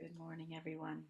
Good morning, everyone.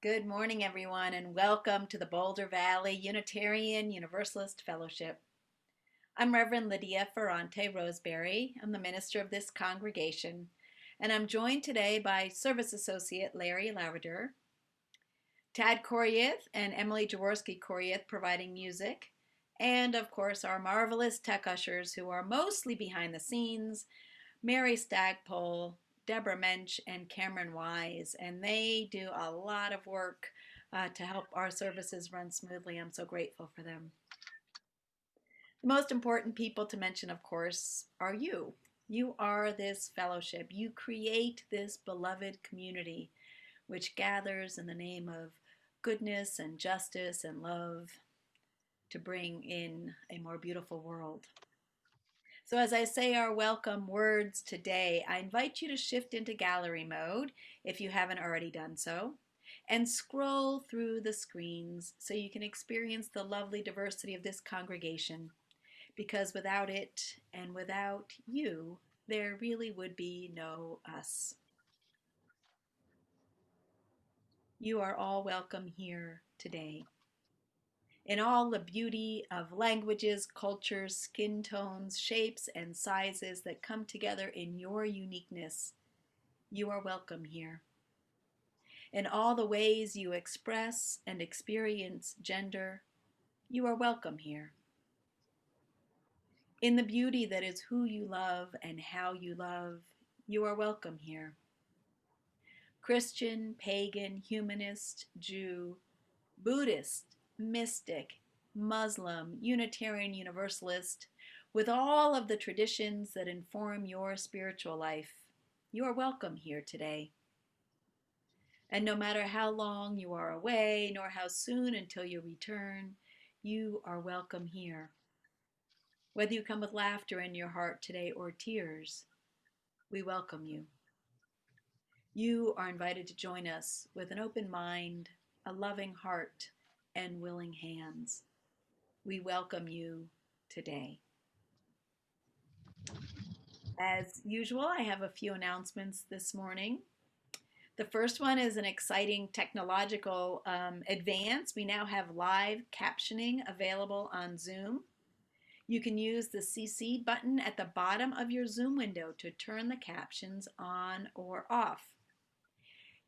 Good morning, everyone, and welcome to the Boulder Valley Unitarian Universalist Fellowship. I'm Reverend Lydia Ferrante Roseberry. I'm the minister of this congregation, and I'm joined today by Service Associate Larry Laverdure, Tad Koryeth and Emily Jaworski Koryeth providing music, and of course our marvelous tech ushers who are mostly behind the scenes, Mary Stagpole, Deborah Mensch, and Cameron Wise, and they do a lot of work to help our services run smoothly. I'm so grateful for them. The most important people to mention, of course, are you. You are this fellowship. You create this beloved community which gathers in the name of goodness and justice and love to bring in a more beautiful world. So as I say our welcome words today, I invite you to shift into gallery mode if you haven't already done so, and scroll through the screens so you can experience the lovely diversity of this congregation, because without it and without you, there really would be no us. You are all welcome here today. In all the beauty of languages, cultures, skin tones, shapes, and sizes that come together in your uniqueness, you are welcome here. In all the ways you express and experience gender, you are welcome here. In the beauty that is who you love and how you love, you are welcome here. Christian, pagan, humanist, Jew, Buddhist, mystic, Muslim, Unitarian, Universalist, with all of the traditions that inform your spiritual life, you are welcome here today. And no matter how long you are away, nor how soon until you return, you are welcome here. Whether you come with laughter in your heart today or tears, we welcome you. You are invited to join us with an open mind, a loving heart, and willing hands. We welcome you today. As usual, I have a few announcements this morning. The first one is an exciting technological advance. We now have live captioning available on Zoom. You can use the CC button at the bottom of your Zoom window to turn the captions on or off.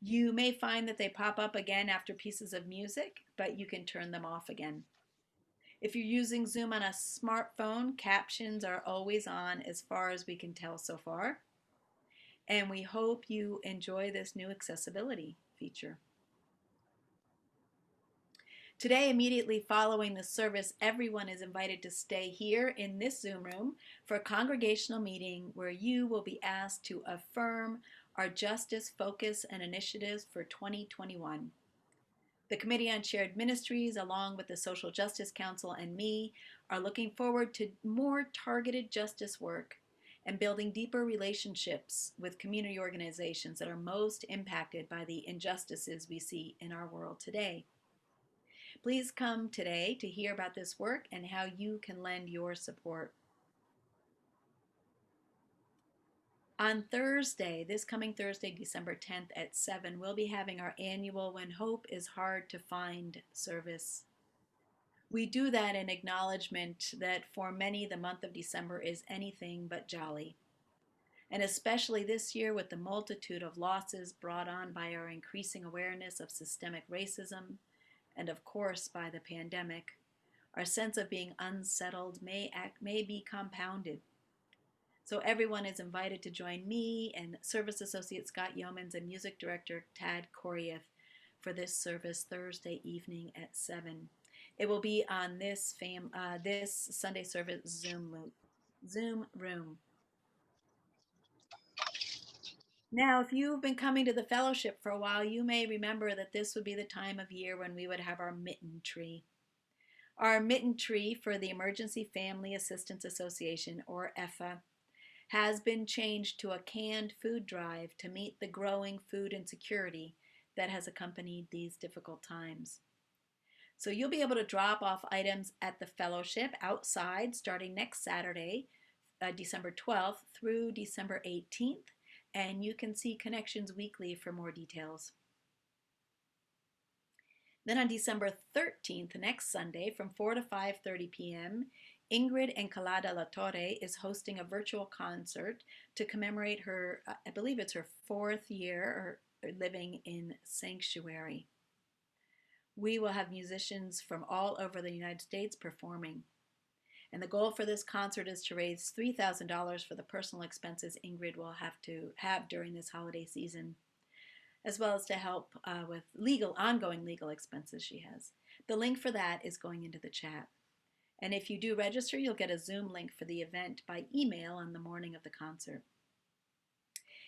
You may find that they pop up again after pieces of music, but you can turn them off again. If you're using Zoom on a smartphone, captions are always on as far as we can tell so far. And we hope you enjoy this new accessibility feature. Today, immediately following the service, everyone is invited to stay here in this Zoom room for a congregational meeting where you will be asked to affirm our justice focus and initiatives for 2021. The Committee on Shared Ministries, along with the Social Justice Council and me, are looking forward to more targeted justice work and building deeper relationships with community organizations that are most impacted by the injustices we see in our world today. Please come today to hear about this work and how you can lend your support. On Thursday, this coming Thursday, December 10th at 7, we'll be having our annual When Hope is Hard to Find service. We do that in acknowledgement that for many, the month of December is anything but jolly. And especially this year with the multitude of losses brought on by our increasing awareness of systemic racism, and of course by the pandemic, our sense of being unsettled may be compounded. So everyone is invited to join me and Service Associate Scott Yeomans and Music Director Tad Koryeth for this service Thursday evening at 7. It will be on this Sunday service Zoom room. Now, if you've been coming to the fellowship for a while, you may remember that this would be the time of year when we would have our mitten tree. Our mitten tree for the Emergency Family Assistance Association, or EFA, has been changed to a canned food drive to meet the growing food insecurity that has accompanied these difficult times. So you'll be able to drop off items at the fellowship outside starting next Saturday, December 12th through December 18th, and you can see Connections Weekly for more details. Then on December 13th, next Sunday, from 4 to 5:30 p.m., Ingrid Encalada La Torre is hosting a virtual concert to commemorate her, I believe it's her 4th year living in sanctuary. We will have musicians from all over the United States performing. And the goal for this concert is to raise $3,000 for the personal expenses Ingrid will have to have during this holiday season, as well as to help with ongoing legal expenses she has. The link for that is going into the chat. And if you do register, you'll get a Zoom link for the event by email on the morning of the concert.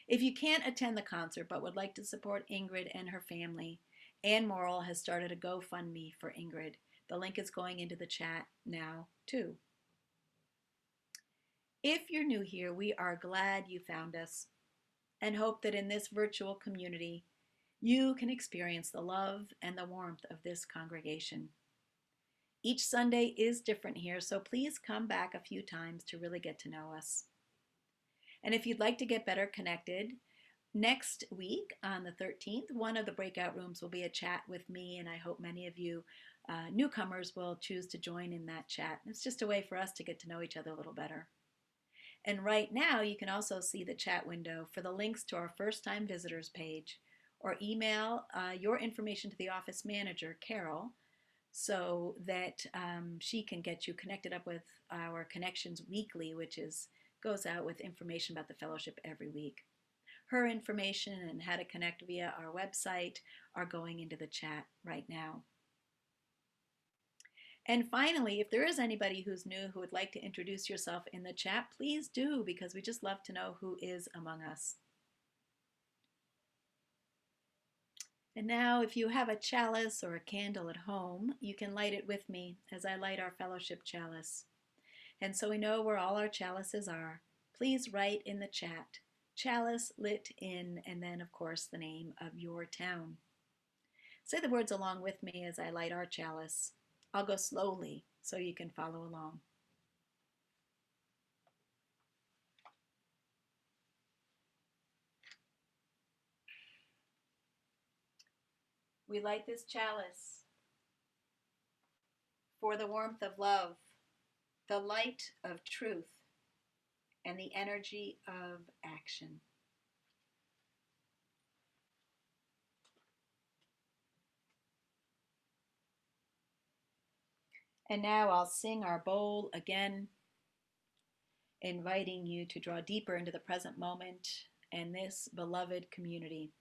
If you can't attend the concert but would like to support Ingrid and her family, Ann Morrill has started a GoFundMe for Ingrid. The link is going into the chat now, too. If you're new here, we are glad you found us and hope that in this virtual community, you can experience the love and the warmth of this congregation. Each Sunday is different here, so please come back a few times to really get to know us. And if you'd like to get better connected, next week on the 13th, one of the breakout rooms will be a chat with me, and I hope many of you newcomers will choose to join in that chat. It's just a way for us to get to know each other a little better. And right now, you can also see the chat window for the links to our first-time visitors page, or email your information to the office manager, Carol, so that she can get you connected up with our Connections Weekly, which goes out with information about the fellowship every week. Her information and how to connect via our website are going into the chat right now. And finally, if there is anybody who's new who would like to introduce yourself in the chat, please do, because we just love to know who is among us. And now, if you have a chalice or a candle at home, you can light it with me as I light our fellowship chalice. And so we know where all our chalices are. Please write in the chat, chalice lit in, and then, of course, the name of your town. Say the words along with me as I light our chalice. I'll go slowly so you can follow along. We light this chalice for the warmth of love, the light of truth, and the energy of action. And now I'll sing our bowl again, inviting you to draw deeper into the present moment and this beloved community.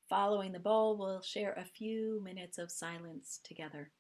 Following the bowl, we'll share a few minutes of silence together.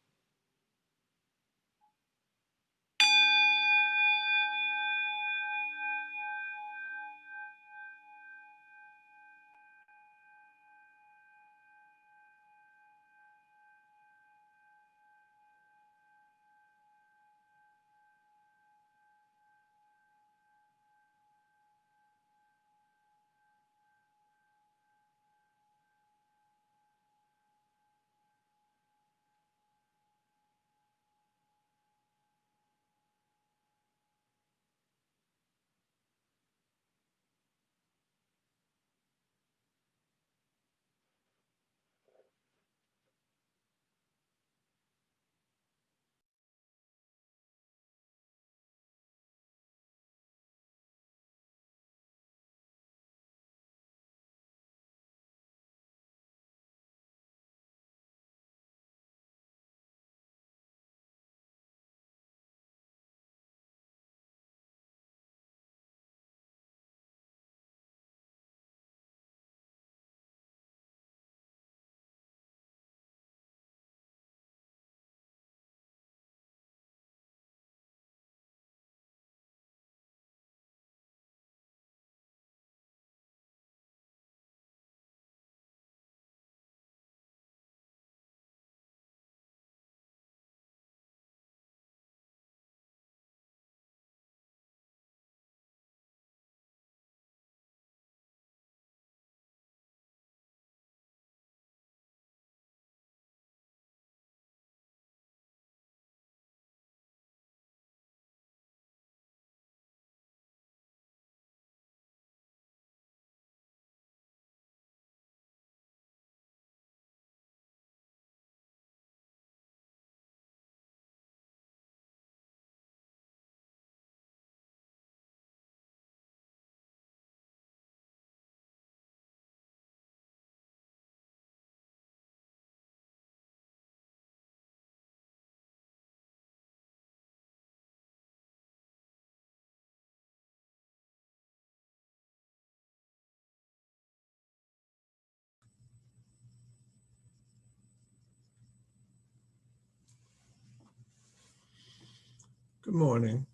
Good morning.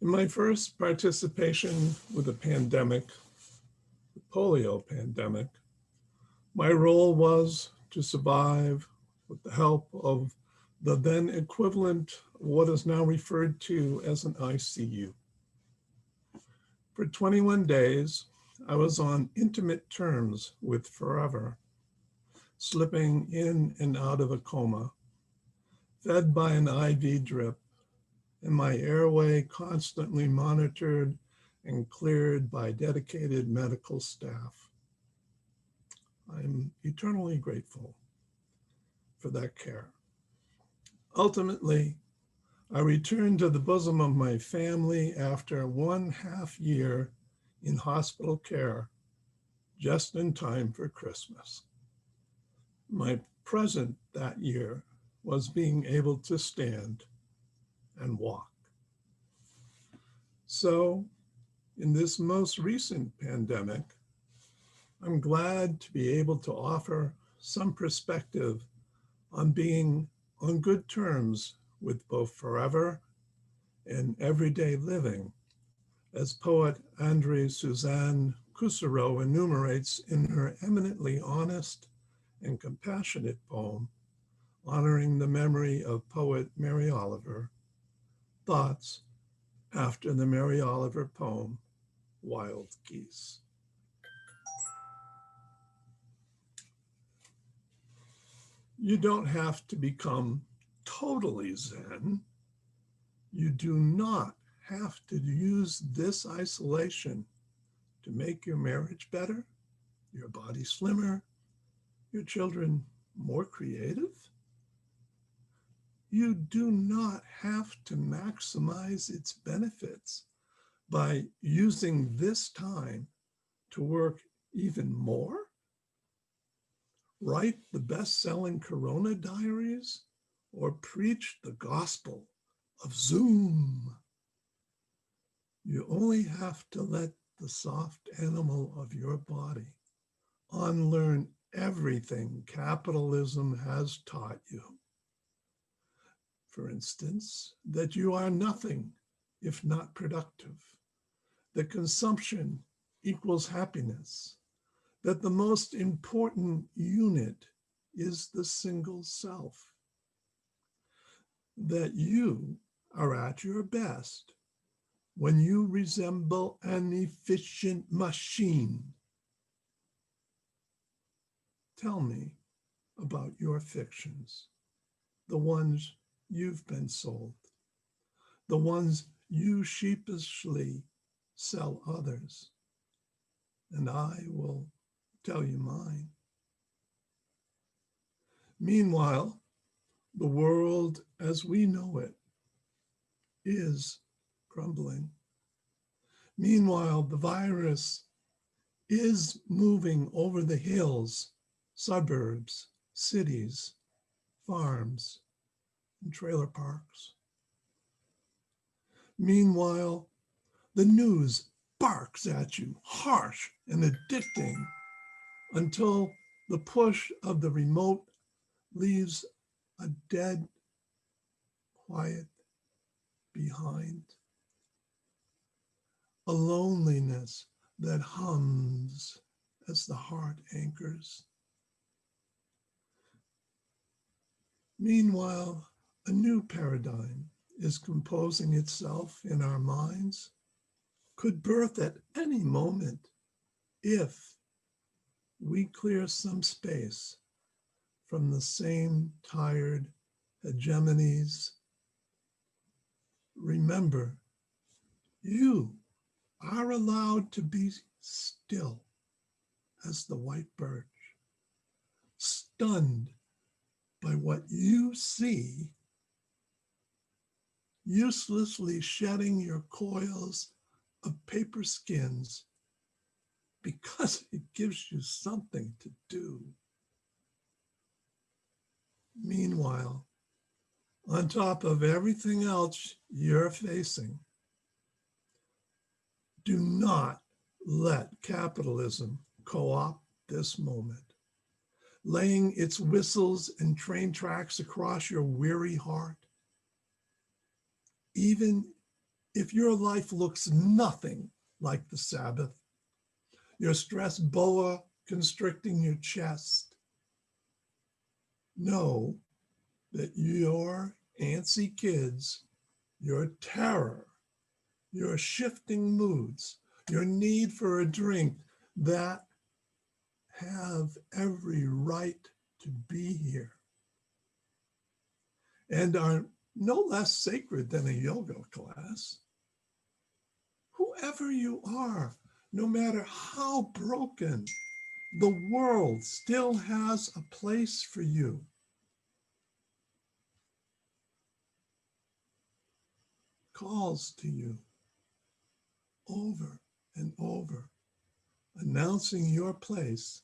In my first participation with the pandemic, the polio pandemic, my role was to survive with the help of the then equivalent of what is now referred to as an ICU. For 21 days, I was on intimate terms with forever, slipping in and out of a coma, fed by an IV drip, and my airway constantly monitored and cleared by dedicated medical staff. I'm eternally grateful for that care. Ultimately, I returned to the bosom of my family after 1.5 years in hospital care, just in time for Christmas. My present that year was being able to stand and walk. So, in this most recent pandemic, I'm glad to be able to offer some perspective on being on good terms with both forever and everyday living, as poet Andrée Suzanne Cousereau enumerates in her eminently honest and compassionate poem honoring the memory of poet Mary Oliver, Thoughts after the Mary Oliver poem, Wild Geese. You don't have to become totally Zen. You do not have to use this isolation to make your marriage better, your body slimmer, your children more creative. You do not have to maximize its benefits by using this time to work even more. Write the best-selling Corona diaries, or preach the gospel of Zoom. You only have to let the soft animal of your body unlearn everything capitalism has taught you. For instance, that you are nothing if not productive, that consumption equals happiness, that the most important unit is the single self, that you are at your best when you resemble an efficient machine. Tell me about your fictions, the ones you've been sold, the ones you sheepishly sell others, and I will tell you mine. Meanwhile, the world as we know it is crumbling. Meanwhile, the virus is moving over the hills, suburbs, cities, farms, and trailer parks. Meanwhile, the news barks at you, harsh and addicting, until the push of the remote leaves a dead quiet behind. A loneliness that hums as the heart anchors. Meanwhile, a new paradigm is composing itself in our minds, could birth at any moment if we clear some space from the same tired hegemonies. Remember, you are allowed to be still as the white birch, stunned by what you see, uselessly shedding your coils of paper skins because it gives you something to do. Meanwhile, on top of everything else you're facing, do not let capitalism co-opt this moment, laying its whistles and train tracks across your weary heart. even if your life looks nothing like the Sabbath, your stress boa constricting your chest, know that your antsy kids, your terror, your shifting moods, your need for a drink that have every right to be here and are no less sacred than a yoga class. Whoever you are, no matter how broken, the world still has a place for you. Calls to you over and over, announcing your place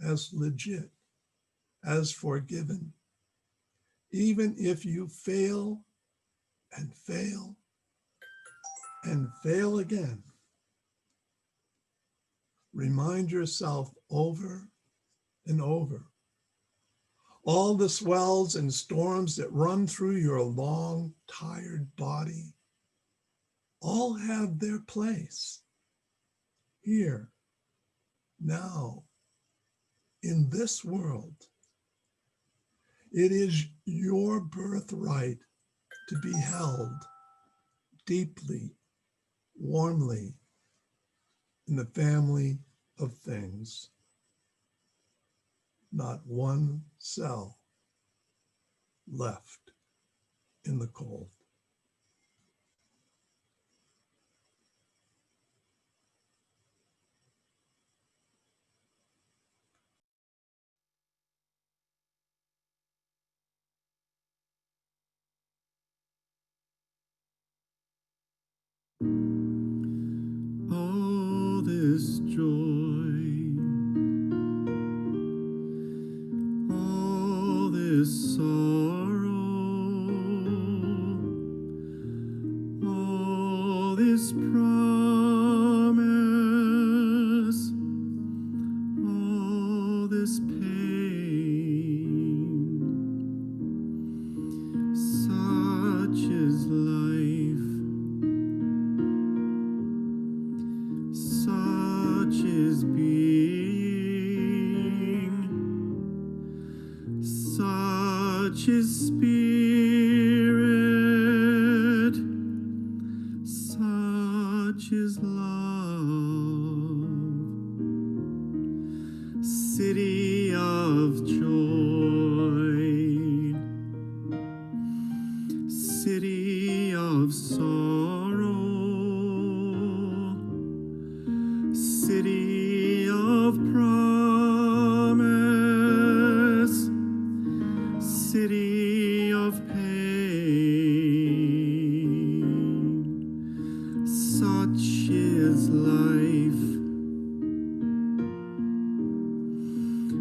as legit, as forgiven, even if you fail and fail and fail again. Remind yourself over and over. All the swells and storms that run through your long, tired body all have their place here, now, in this world. It is your birthright to be held deeply, warmly in the family of things. Not one cell left in the cold. All this joy, all this sorrow, all this promise, all this pain, such is life, such is being, such is spirit, such is love, city of joy, city of sorrow, city of promise, city of pain, such is life,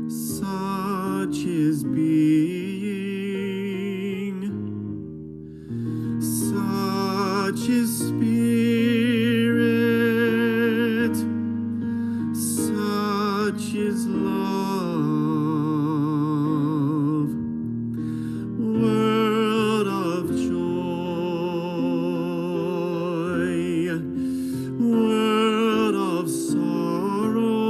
such is being, such is spirit, such is love, world of joy, world of sorrow,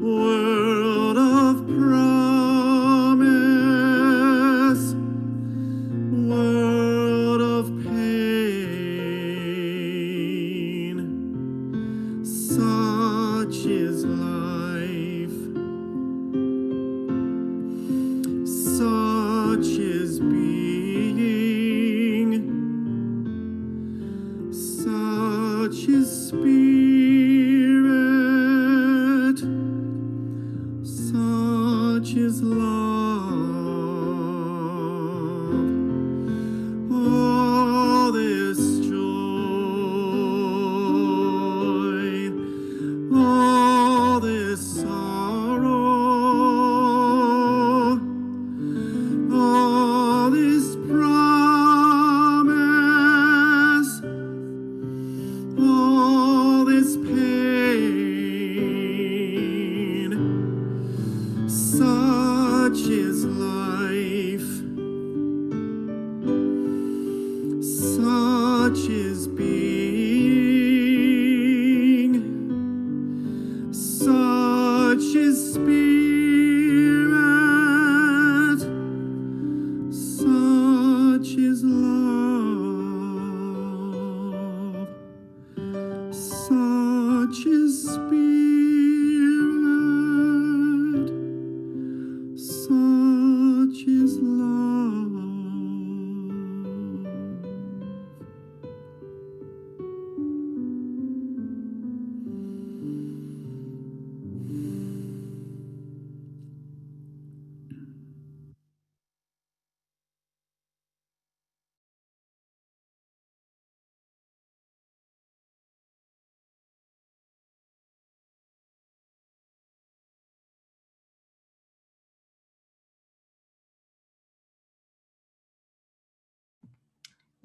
world of His Spirit, such is love, such is Spirit, such is love.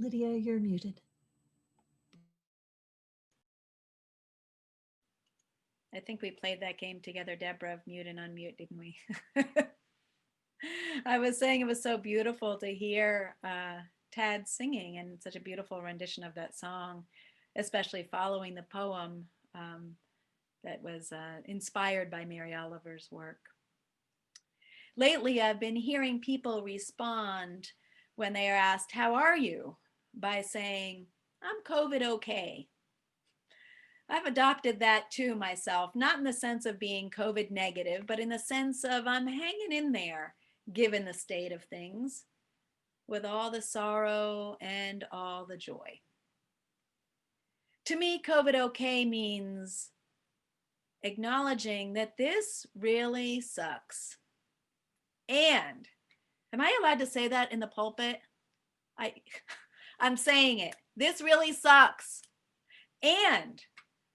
Lydia, you're muted. I think we played that game together, Deborah, of mute and unmute, didn't we? I was saying it was so beautiful to hear Tad singing, and such a beautiful rendition of that song, especially following the poem that was inspired by Mary Oliver's work. Lately, I've been hearing people respond when they are asked, "How are you?" by saying, "I'm COVID okay." I've adopted that too myself, not in the sense of being COVID negative, but in the sense of I'm hanging in there, given the state of things, with all the sorrow and all the joy. To me, COVID okay means acknowledging that this really sucks. And am I allowed to say that in the pulpit? I'm saying it. This really sucks. And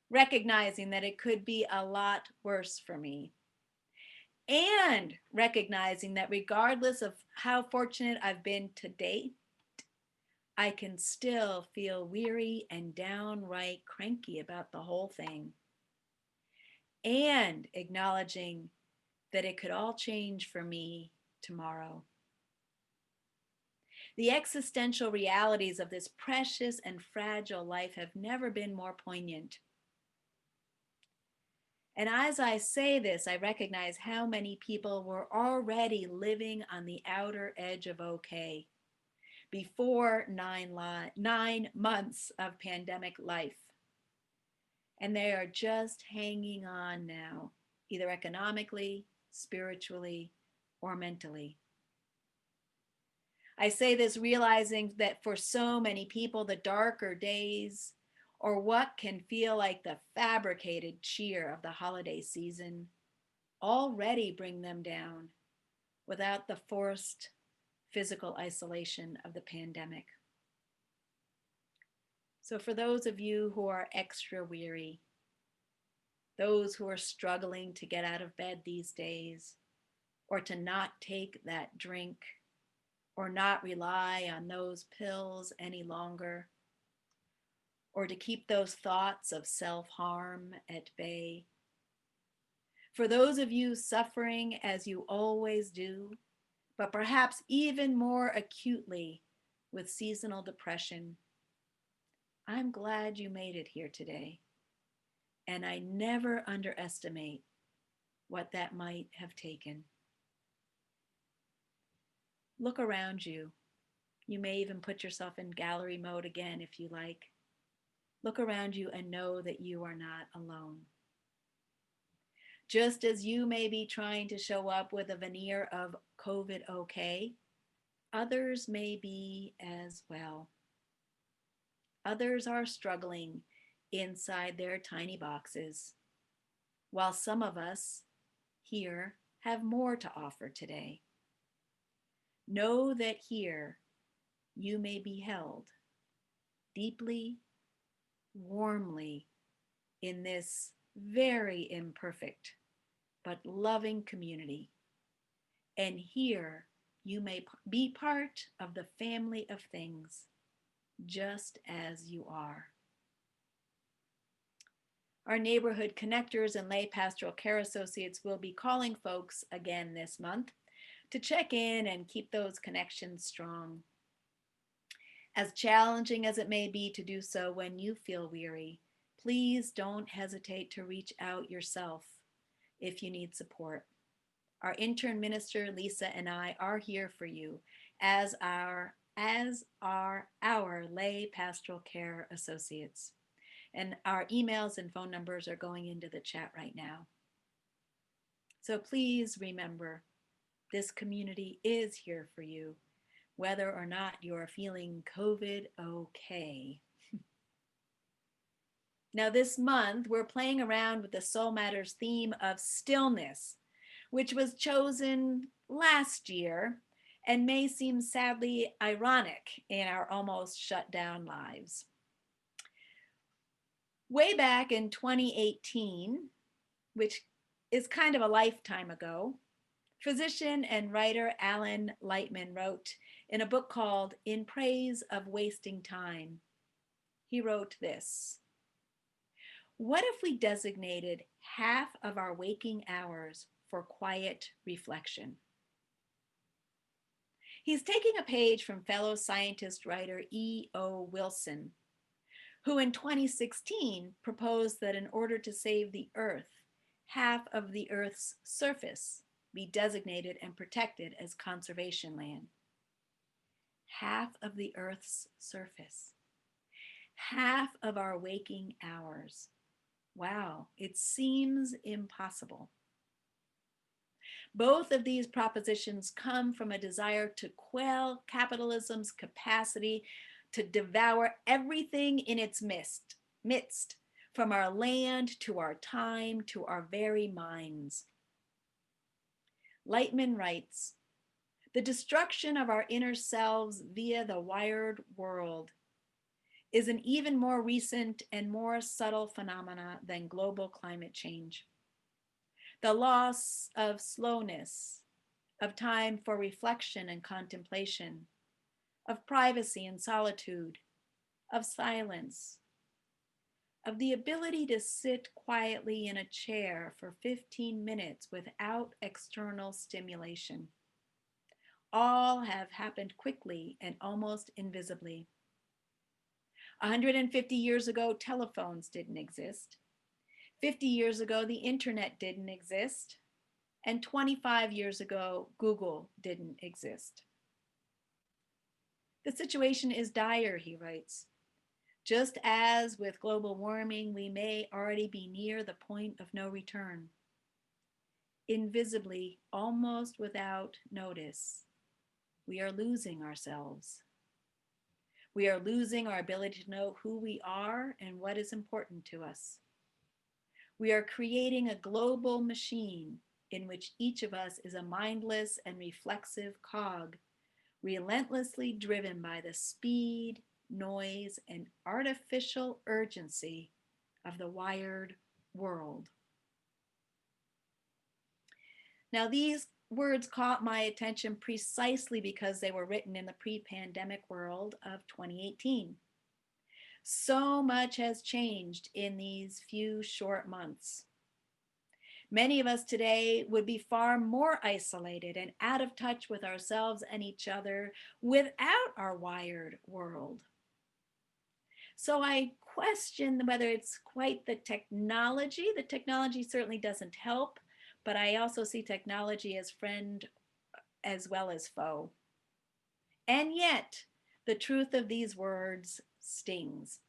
recognizing that it could be a lot worse for me. And recognizing that regardless of how fortunate I've been to date, I can still feel weary and downright cranky about the whole thing. And acknowledging that it could all change for me tomorrow. The existential realities of this precious and fragile life have never been more poignant. And as I say this, I recognize how many people were already living on the outer edge of okay before 9 months of pandemic life. And they are just hanging on now, either economically, spiritually, or mentally. I say this realizing that for so many people, the darker days, or what can feel like the fabricated cheer of the holiday season, already bring them down without the forced physical isolation of the pandemic. So for those of you who are extra weary, those who are struggling to get out of bed these days, or to not take that drink, or not rely on those pills any longer, or to keep those thoughts of self-harm at bay. For those of you suffering as you always do, but perhaps even more acutely with seasonal depression, I'm glad you made it here today. And I never underestimate what that might have taken. Look around you. You may even put yourself in gallery mode again if you like. Look around you and know that you are not alone. Just as you may be trying to show up with a veneer of COVID okay, others may be as well. Others are struggling inside their tiny boxes, while some of us here have more to offer today. Know that here you may be held deeply, warmly in this very imperfect but loving community. And here you may be part of the family of things, just as you are. Our neighborhood connectors and lay pastoral care associates will be calling folks again this month to check in and keep those connections strong. As challenging as it may be to do so when you feel weary, please don't hesitate to reach out yourself if you need support. Our intern minister, Lisa, and I are here for you as are our lay pastoral care associates. And our emails and phone numbers are going into the chat right now. So please remember, this community is here for you, whether or not you're feeling COVID okay. Now, this month, we're playing around with the Soul Matters theme of stillness, which was chosen last year and may seem sadly ironic in our almost shut down lives. Way back in 2018, which is kind of a lifetime ago, physician and writer Alan Lightman wrote in a book called In Praise of Wasting Time. He wrote this: what if we designated half of our waking hours for quiet reflection? He's taking a page from fellow scientist writer E.O. Wilson, who in 2016 proposed that in order to save the Earth, half of the Earth's surface be designated and protected as conservation land. Half of the Earth's surface. Half of our waking hours. Wow, it seems impossible. Both of these propositions come from a desire to quell capitalism's capacity to devour everything in its midst, from our land to our time to our very minds. Lightman writes, the destruction of our inner selves via the wired world is an even more recent and more subtle phenomena than global climate change. The loss of slowness, of time for reflection and contemplation, of privacy and solitude, of silence, of the ability to sit quietly in a chair for 15 minutes without external stimulation. All have happened quickly and almost invisibly. 150 years ago, telephones didn't exist. 50 years ago, the internet didn't exist. And 25 years ago, Google didn't exist. The situation is dire, he writes. Just as with global warming, we may already be near the point of no return. Invisibly, almost without notice, we are losing ourselves. We are losing our ability to know who we are and what is important to us. We are creating a global machine in which each of us is a mindless and reflexive cog, relentlessly driven by the speed, noise, and artificial urgency of the wired world. Now, these words caught my attention precisely because they were written in the pre-pandemic world of 2018. So much has changed in these few short months. Many of us today would be far more isolated and out of touch with ourselves and each other without our wired world. So I question whether it's quite the technology. The technology certainly doesn't help, but I also see technology as friend as well as foe. And yet, the truth of these words stings.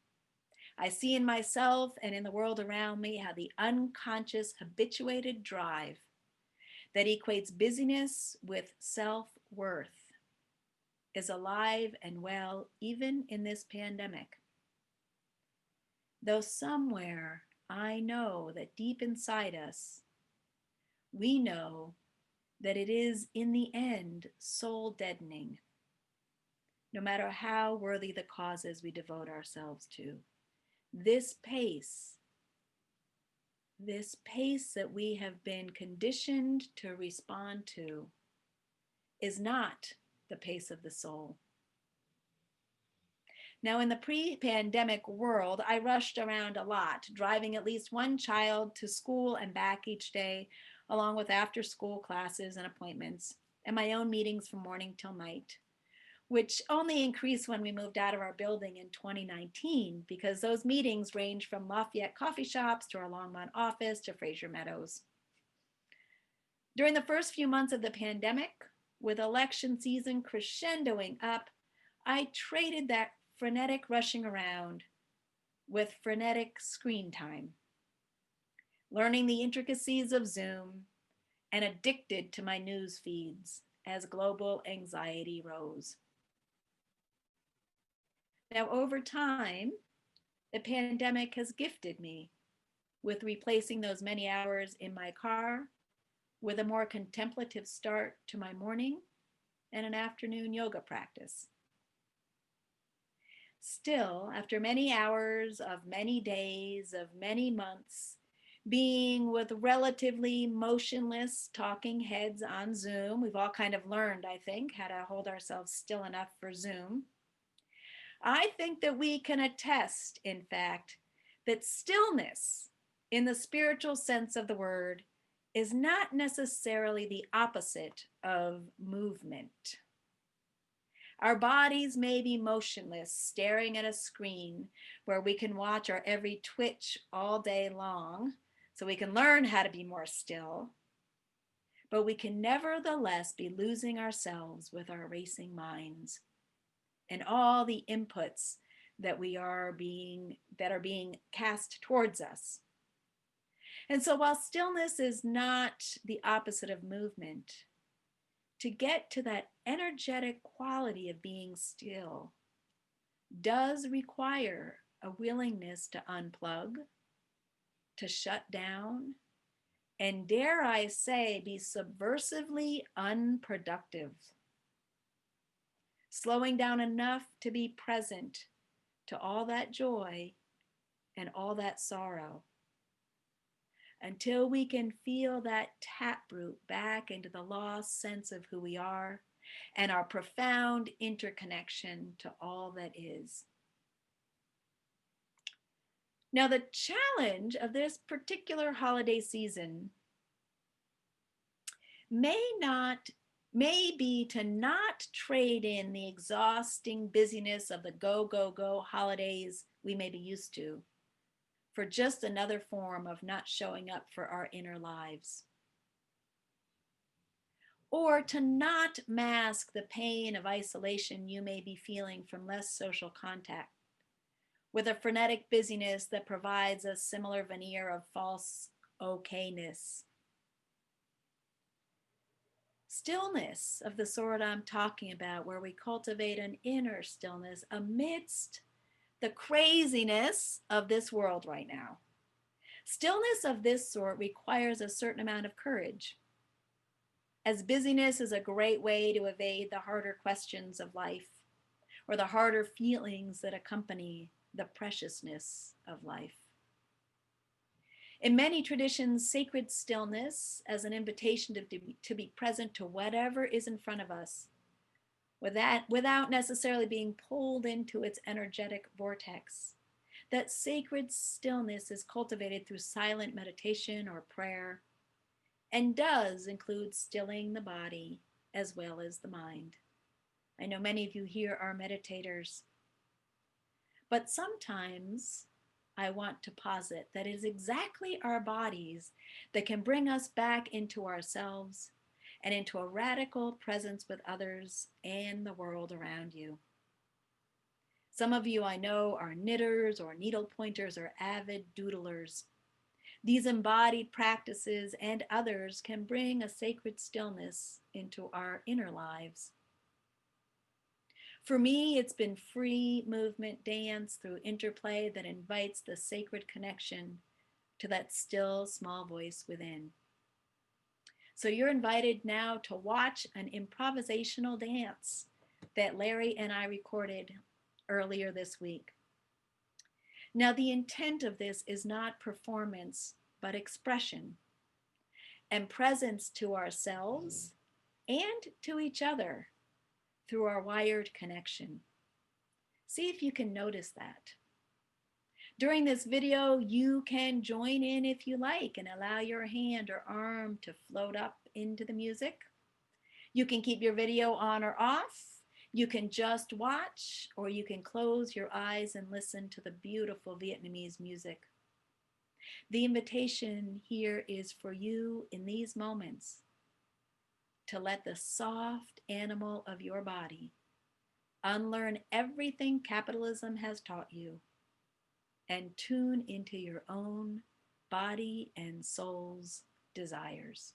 I see in myself and in the world around me how the unconscious habituated drive that equates busyness with self-worth is alive and well even in this pandemic. Though somewhere I know that deep inside us, we know that it is in the end soul deadening, no matter how worthy the causes we devote ourselves to. This pace that we have been conditioned to respond to is not the pace of the soul. Now, in the pre-pandemic world, I rushed around a lot, driving at least one child to school and back each day, along with after-school classes and appointments, and my own meetings from morning till night, which only increased when we moved out of our building in 2019, because those meetings ranged from Lafayette coffee shops to our Longmont office to Fraser Meadows. During the first few months of the pandemic, with election season crescendoing up, I traded that frenetic rushing around with frenetic screen time, learning the intricacies of Zoom and addicted to my news feeds as global anxiety rose. Now, over time, the pandemic has gifted me with replacing those many hours in my car with a more contemplative start to my morning and an afternoon yoga practice. Still, after many hours of many days of many months being with relatively motionless talking heads on Zoom, we've all kind of learned, I think, how to hold ourselves still enough for Zoom. I think that we can attest, in fact, that stillness, in the spiritual sense of the word, is not necessarily the opposite of movement. Our bodies may be motionless, staring at a screen where we can watch our every twitch all day long, so we can learn how to be more still. But we can nevertheless be losing ourselves with our racing minds and all the inputs that are being cast towards us. And so while stillness is not the opposite of movement, to get to that energetic quality of being still does require a willingness to unplug, to shut down, and dare I say, be subversively unproductive. Slowing down enough to be present to all that joy and all that sorrow, until we can feel that taproot back into the lost sense of who we are and our profound interconnection to all that is. Now, the challenge of this particular holiday season may be to not trade in the exhausting busyness of the go, go, go holidays we may be used to for just another form of not showing up for our inner lives. Or to not mask the pain of isolation you may be feeling from less social contact with a frenetic busyness that provides a similar veneer of false okayness. Stillness of the sort I'm talking about, where we cultivate an inner stillness amidst the craziness of this world right now. Stillness of this sort requires a certain amount of courage, as busyness is a great way to evade the harder questions of life or the harder feelings that accompany the preciousness of life. In many traditions, sacred stillness as an invitation to be present to whatever is in front of us, without necessarily being pulled into its energetic vortex. That sacred stillness is cultivated through silent meditation or prayer, and does include stilling the body as well as the mind. I know many of you here are meditators, but sometimes I want to posit that it is exactly our bodies that can bring us back into ourselves and into a radical presence with others and the world around you. Some of you I know are knitters or needle pointers or avid doodlers. These embodied practices and others can bring a sacred stillness into our inner lives. For me, it's been free movement dance through interplay that invites the sacred connection to that still small voice within. So you're invited now to watch an improvisational dance that Larry and I recorded earlier this week. Now, the intent of this is not performance, but expression and presence to ourselves and to each other through our wired connection. See if you can notice that. During this video, you can join in if you like and allow your hand or arm to float up into the music. You can keep your video on or off. You can just watch, or you can close your eyes and listen to the beautiful Vietnamese music. The invitation here is for you in these moments to let the soft animal of your body unlearn everything capitalism has taught you and tune into your own body and soul's desires.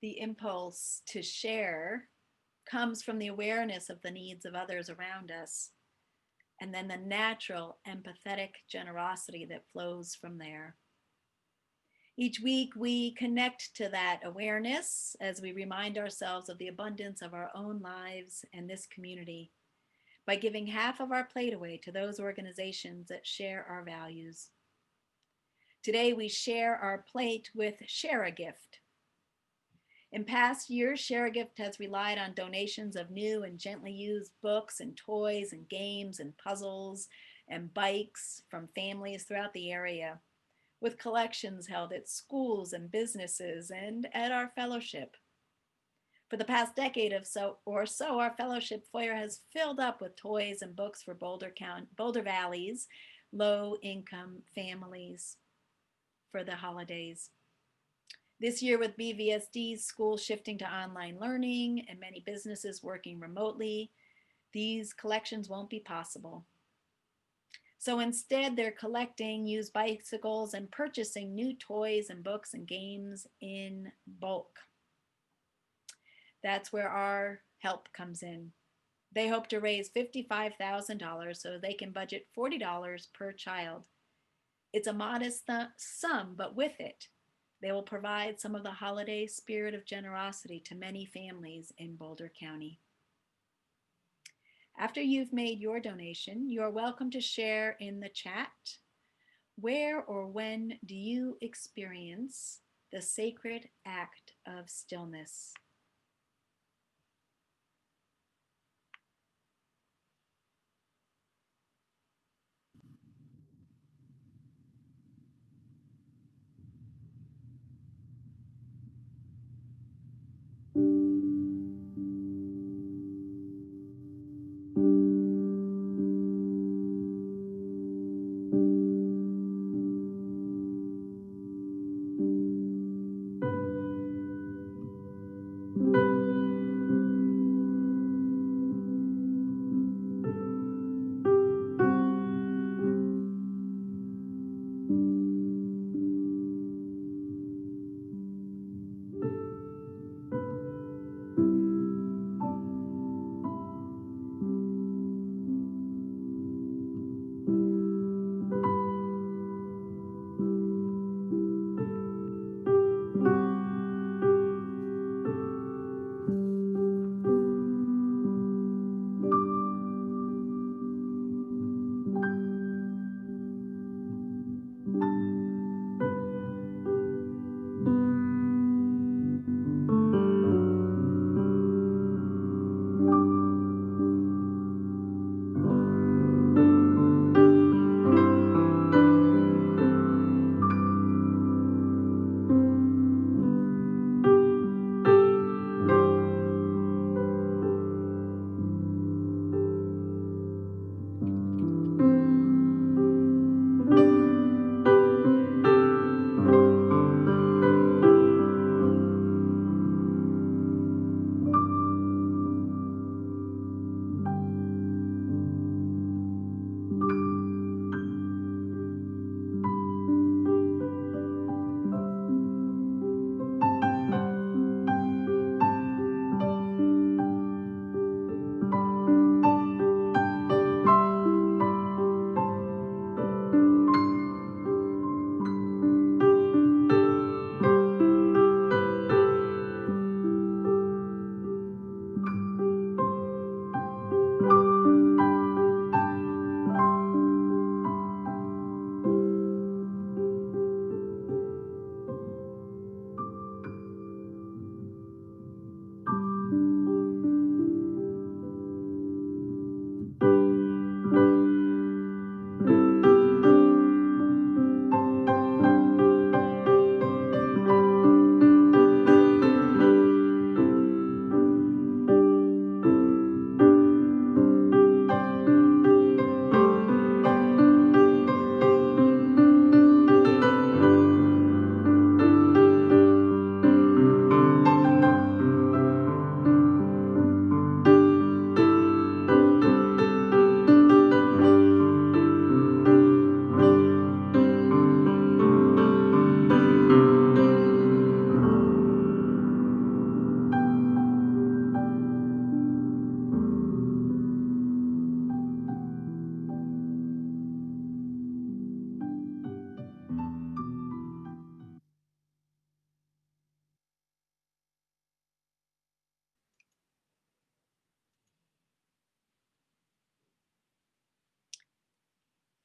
The impulse to share comes from the awareness of the needs of others around us, and then the natural empathetic generosity that flows from there. Each week, we connect to that awareness as we remind ourselves of the abundance of our own lives and this community by giving half of our plate away to those organizations that share our values. Today, we share our plate with Share a Gift. In past years, Share a Gift has relied on donations of new and gently used books and toys and games and puzzles and bikes from families throughout the area, with collections held at schools and businesses and at our fellowship. For the past decade or so, our fellowship foyer has filled up with toys and books for Boulder Valley's low-income families for the holidays. This year, with BVSD's schools shifting to online learning and many businesses working remotely, these collections won't be possible. So instead, they're collecting used bicycles and purchasing new toys and books and games in bulk. That's where our help comes in. They hope to raise $55,000 so they can budget $40 per child. It's a modest sum, but with it, they will provide some of the holiday spirit of generosity to many families in Boulder County. After you've made your donation, you are welcome to share in the chat. Where or when do you experience the sacred act of stillness?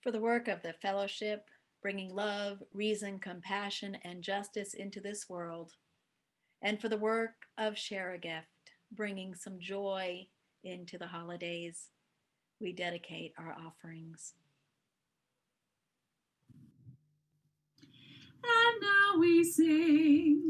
For the work of the fellowship, bringing love, reason, compassion, and justice into this world, and for the work of Share a Gift, bringing some joy into the holidays, we dedicate our offerings. And now we sing.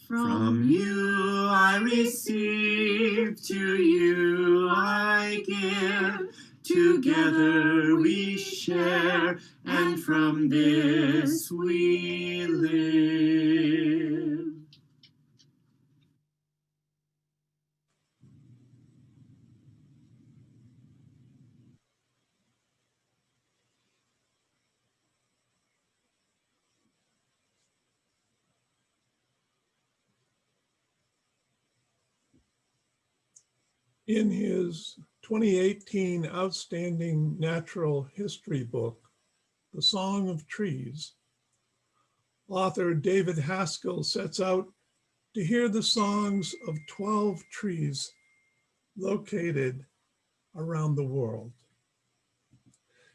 From you I receive, to you I give. Together we share, and from this we live. In his 2018 outstanding natural history book, The Song of Trees, author David Haskell sets out to hear the songs of 12 trees located around the world.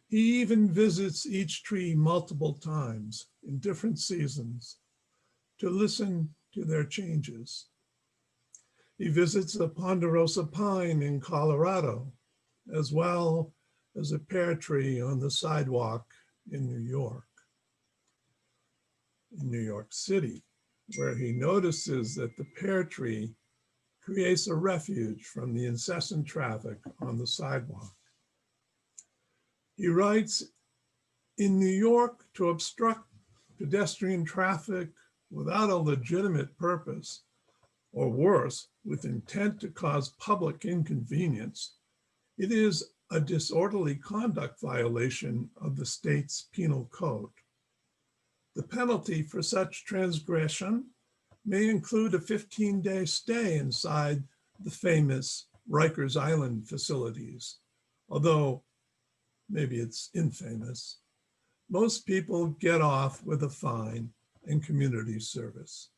He even visits each tree multiple times in different seasons to listen to their changes. He visits the ponderosa pine in Colorado, as well as a pear tree on the sidewalk in New York City, where he notices that the pear tree creates a refuge from the incessant traffic on the sidewalk. He writes, in New York, to obstruct pedestrian traffic without a legitimate purpose, or worse, with intent to cause public inconvenience, it is a disorderly conduct violation of the state's penal code. The penalty for such transgression may include a 15-day stay inside the famous Rikers Island facilities, although maybe it's infamous. Most people get off with a fine and community service.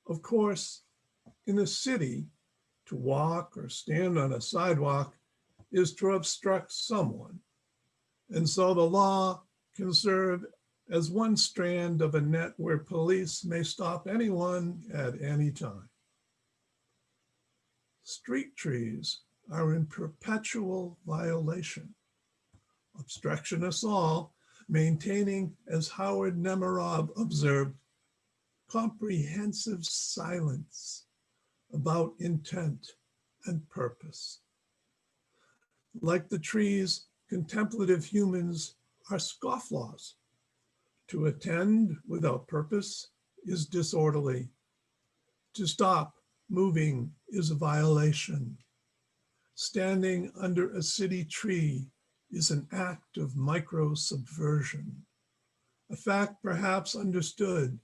Of course, in a city, to walk or stand on a sidewalk is to obstruct someone. And so the law can serve as one strand of a net where police may stop anyone at any time. Street trees are in perpetual violation. Obstructionists all maintaining, as Howard Nemerov observed, comprehensive silence about intent and purpose. Like the trees, contemplative humans are scofflaws. To attend without purpose is disorderly. To stop moving is a violation. Standing under a city tree is an act of micro-subversion, a fact perhaps understood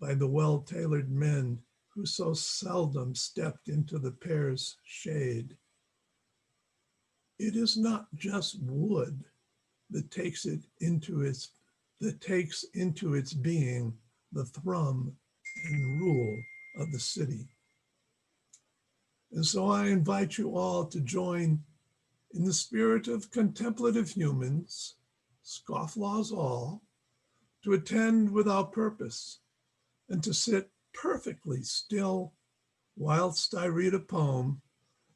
by the well-tailored men who so seldom stepped into the pear's shade. It is not just wood that takes into its being the thrum and rule of the city. And so I invite you all to join in the spirit of contemplative humans, scofflaws all, to attend without purpose and to sit perfectly still whilst I read a poem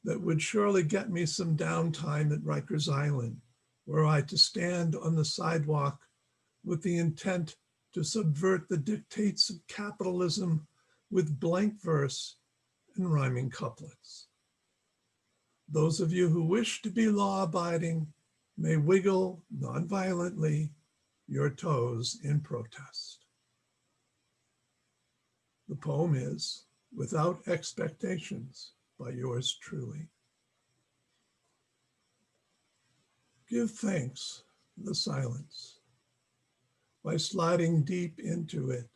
that would surely get me some downtime at Rikers Island, were I to stand on the sidewalk with the intent to subvert the dictates of capitalism with blank verse and rhyming couplets. Those of you who wish to be law-abiding may wiggle non-violently your toes in protest. The poem is Without Expectations by yours truly. Give thanks for the silence by sliding deep into it,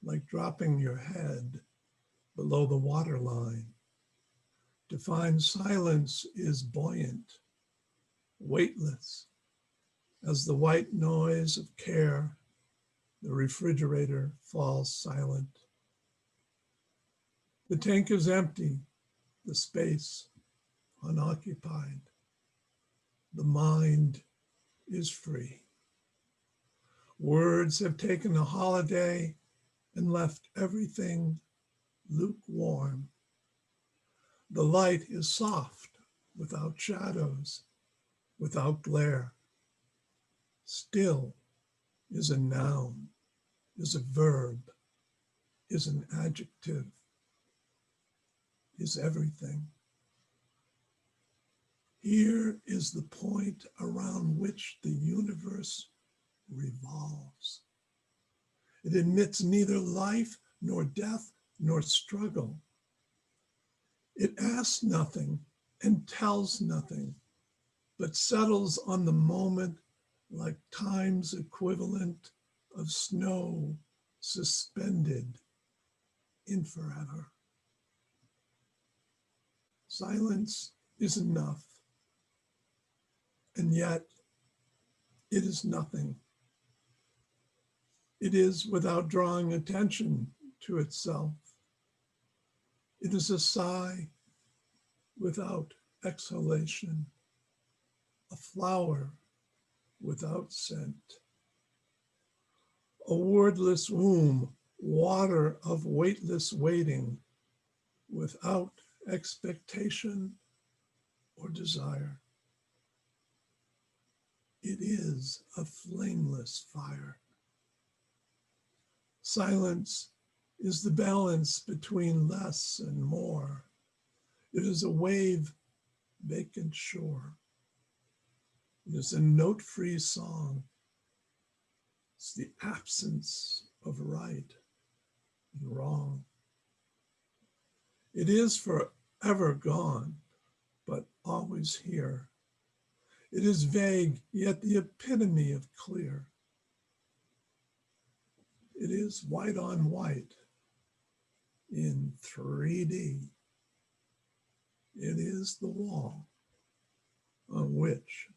like dropping your head below the waterline. To find silence is buoyant, weightless, as the white noise of care, the refrigerator falls silent. The tank is empty, the space unoccupied. The mind is free. Words have taken a holiday and left everything lukewarm. The light is soft, without shadows, without glare. Still is a noun, is a verb, is an adjective, is everything. Here is the point around which the universe revolves. It admits neither life nor death nor struggle. It asks nothing and tells nothing, but settles on the moment like time's equivalent of snow suspended in forever. Silence is enough, and yet it is nothing. It is without drawing attention to itself. It is a sigh without exhalation, a flower without scent, a wordless womb, water of weightless waiting, without expectation or desire. It is a flameless fire. Silence is the balance between less and more. It is a wave vacant shore. It is a note-free song. It's the absence of right and wrong. It is forever gone, but always here. It is vague, yet the epitome of clear. It is white on white in 3D. It is the wall on which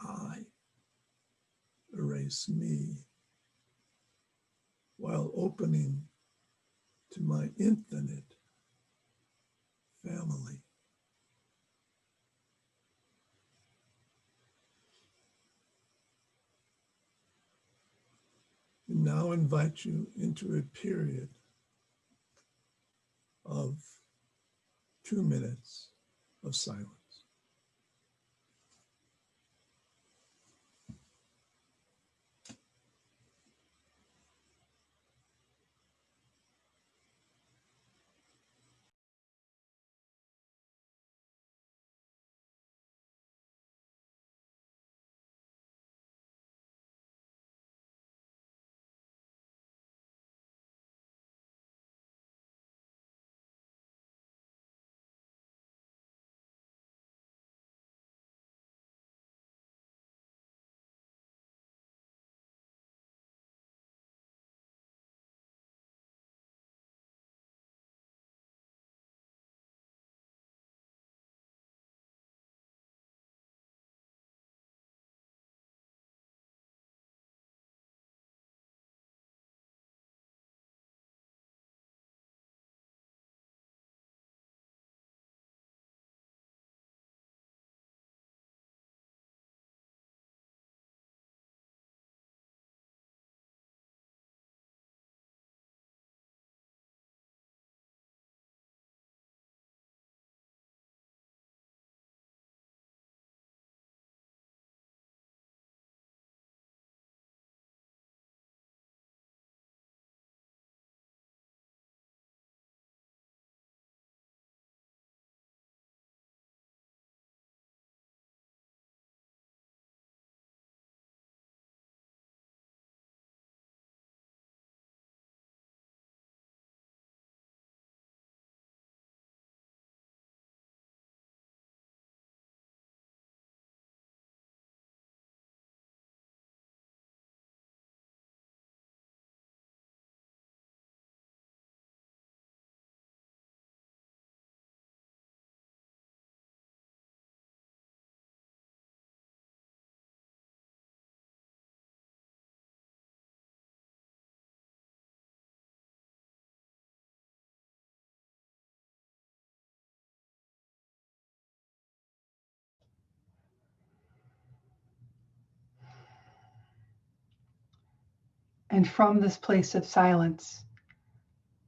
I erase me while opening to my infinite family. And now invite you into a period of 2 minutes of silence. And from this place of silence,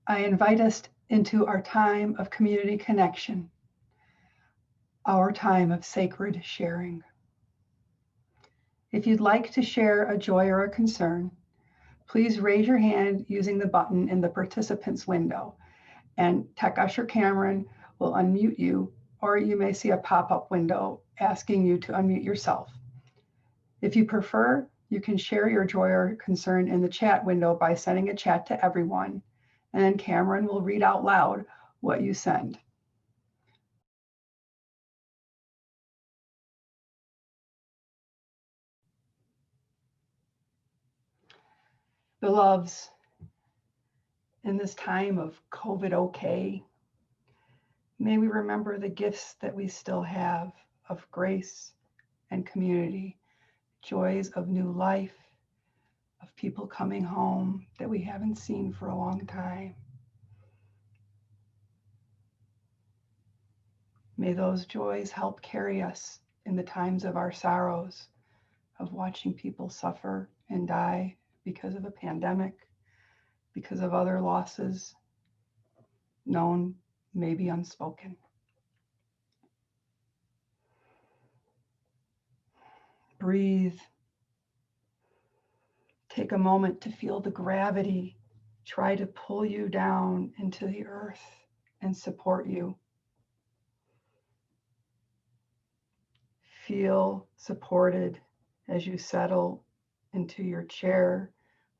I invite us into our time of community connection, our time of sacred sharing. If you'd like to share a joy or a concern, please raise your hand using the button in the participants window, and Tech Usher Cameron will unmute you, or you may see a pop-up window asking you to unmute yourself. If you prefer, you can share your joy or concern in the chat window by sending a chat to everyone, and then Cameron will read out loud what you send. Beloveds, in this time of COVID okay, May we remember the gifts that we still have of grace and community, joys of new life, of people coming home that we haven't seen for a long time. May those joys help carry us in the times of our sorrows, of watching people suffer and die because of a pandemic, because of other losses, known, maybe unspoken. Breathe. Take a moment to feel the gravity try to pull you down into the earth and support you. Feel supported as you settle into your chair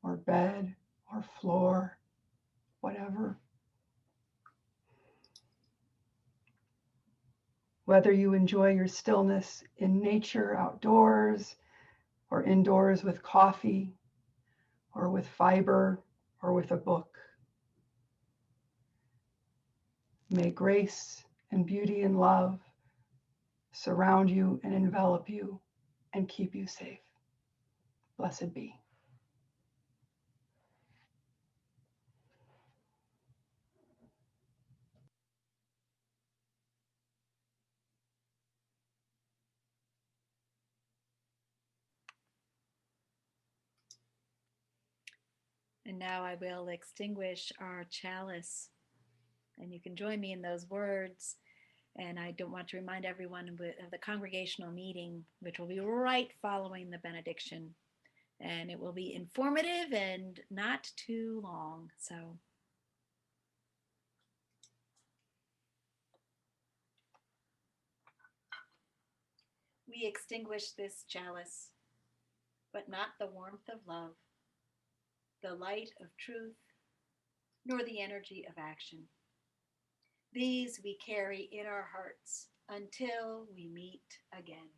or bed or floor, whatever. Whether you enjoy your stillness in nature, outdoors, or indoors with coffee, or with fiber, or with a book. May grace and beauty and love surround you and envelop you and keep you safe. Blessed be. And now I will extinguish our chalice. And you can join me in those words. And I don't want to remind everyone of the congregational meeting, which will be right following the benediction. And it will be informative and not too long. So we extinguish this chalice, but not the warmth of love, the light of truth, nor the energy of action. These we carry in our hearts until we meet again.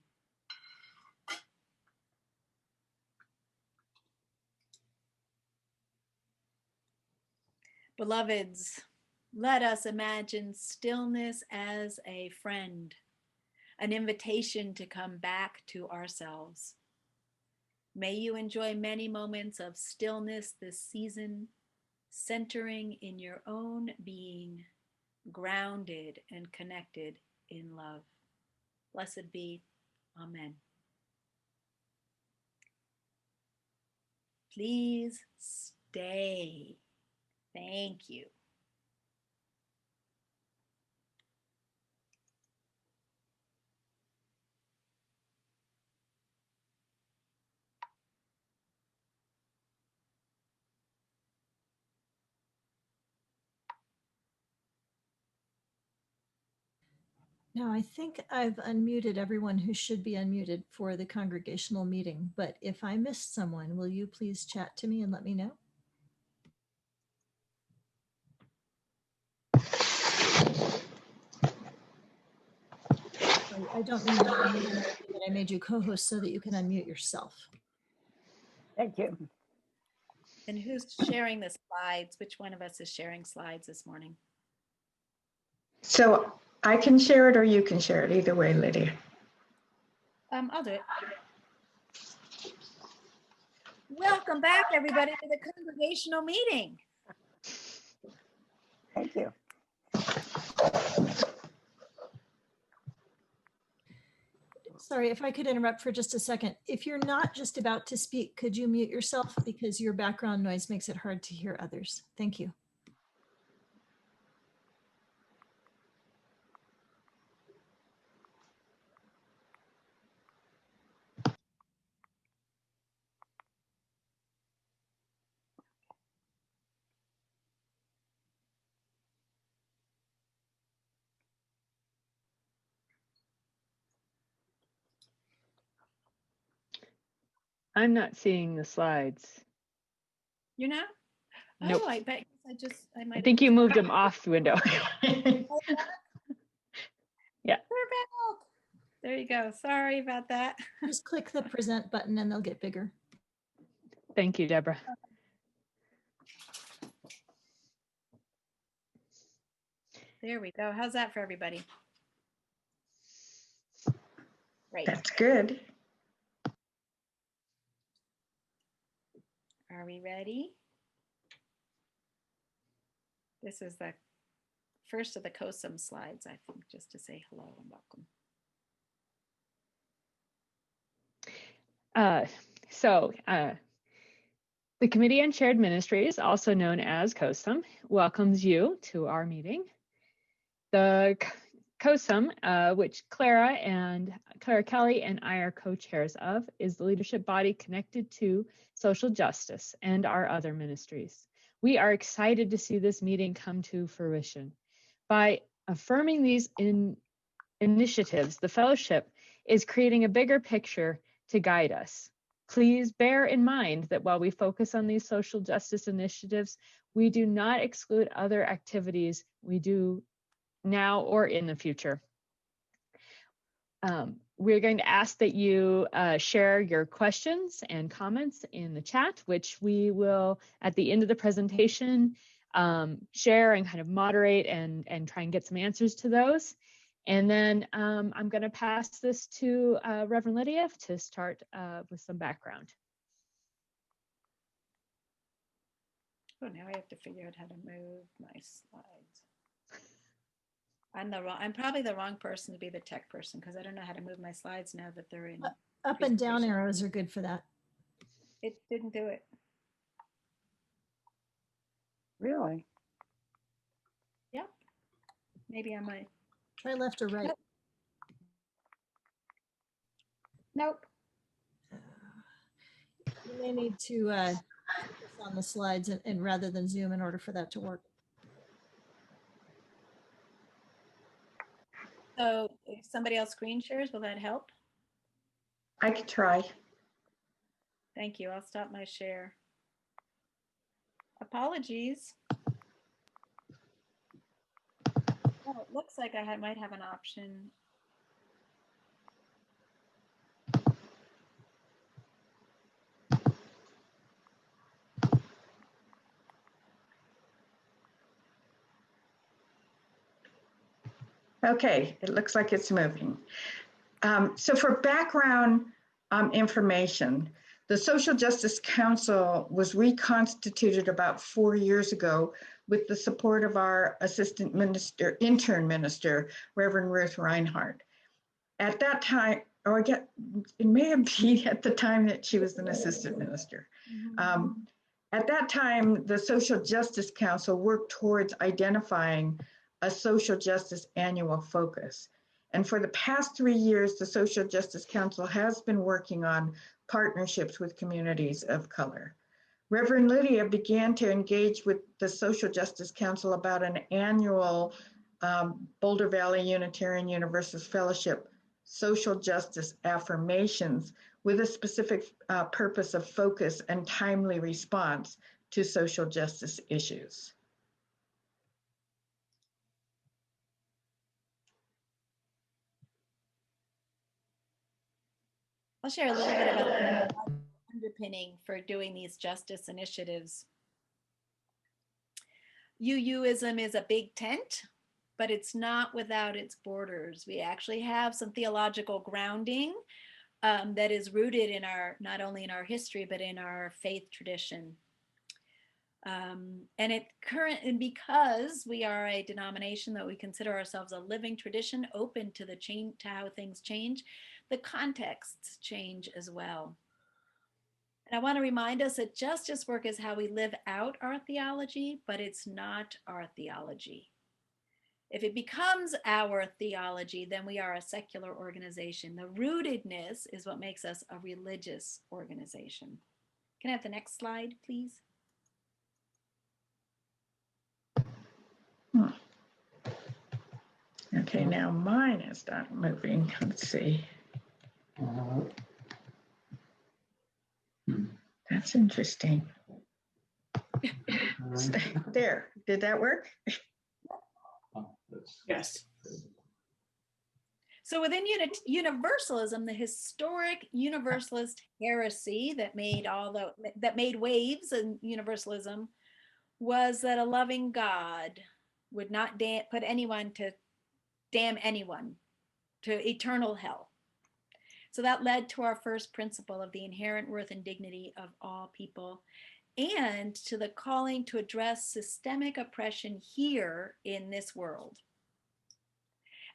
Beloveds, let us imagine stillness as a friend, an invitation to come back to ourselves. May you enjoy many moments of stillness this season, centering in your own being, grounded and connected in love. Blessed be. Amen. Please stay. Thank you. Now, I think I've unmuted everyone who should be unmuted for the congregational meeting, but if I missed someone, will you please chat to me and let me know? I don't mean to unmute you, but I made you co-host so that you can unmute yourself. Thank you. And who's sharing the slides? Which one of us is sharing slides this morning? So I can share it or you can share it, either way, Lydia. I'll do it. Welcome back, everybody, to the congregational meeting. Thank you. Sorry, if I could interrupt for just a second. If you're not just about to speak, could you mute yourself because your background noise makes it hard to hear others? Thank you. I'm not seeing the slides. You're not? Nope. Oh, I bet I might I think you moved them off the window. Yeah. They're back. There you go. Sorry about that. Just click the present button and they'll get bigger. Thank you, Deborah. There we go. How's that for everybody? Great. That's good. Are we ready? This is the first of the COSUM slides, I think, just to say hello and welcome. The Committee on Shared Ministries, also known as COSUM, welcomes you to our meeting. The COSUM, which Clara Kelly and I are co-chairs of, is the leadership body connected to social justice and our other ministries. We are excited to see this meeting come to fruition. By affirming these initiatives, the fellowship is creating a bigger picture to guide us. Please bear in mind that while we focus on these social justice initiatives, we do not exclude other activities we do now or in the future. We're going to ask that you share your questions and comments in the chat, which we will, at the end of the presentation, share and kind of moderate and try and get some answers to those. And then I'm going to pass this to Reverend Lydia to start with some background. Oh, now I have to figure out how to move my slides. I'm probably the wrong person to be the tech person because I don't know how to move my slides now that they're in. Up and down arrows are good for that. It didn't do it. Really? Yep. Maybe I might. Try left or right. Nope. You may need to focus on the slides and rather than Zoom in order for that to work. So if somebody else screen shares, will that help? I could try. Thank you. I'll stop my share. Apologies. Oh, it looks like I might have an option. Okay, it looks like it's moving. So for background information, the Social Justice Council was reconstituted about 4 years ago with the support of our intern minister, Reverend Ruth Reinhardt. At that time, or I get, it may have been at the time that she was an assistant minister. At that time, the Social Justice Council worked towards identifying a social justice annual focus. And for the past 3 years, the Social Justice Council has been working on partnerships with communities of color. Reverend Lydia began to engage with the Social Justice Council about an annual Boulder Valley Unitarian Universalist Fellowship social justice affirmations with a specific purpose of focus and timely response to social justice issues. I'll share a little bit about the underpinning for doing these justice initiatives. UUism is a big tent, but it's not without its borders. We actually have some theological grounding that is rooted in not only in our history, but in our faith tradition. And because we are a denomination that we consider ourselves a living tradition, open to to how things change, the contexts change as well. And I want to remind us that justice work is how we live out our theology, but it's not our theology. If it becomes our theology, then we are a secular organization. The rootedness is what makes us a religious organization. Can I have the next slide, please? Okay, now mine is not moving. Let's see. That's interesting. There, did that work? Yes. So within Universalism, the historic Universalist heresy that made waves in Universalism was that a loving God would not put anyone to damn anyone to eternal hell. So that led to our first principle of the inherent worth and dignity of all people, and to the calling to address systemic oppression here in this world.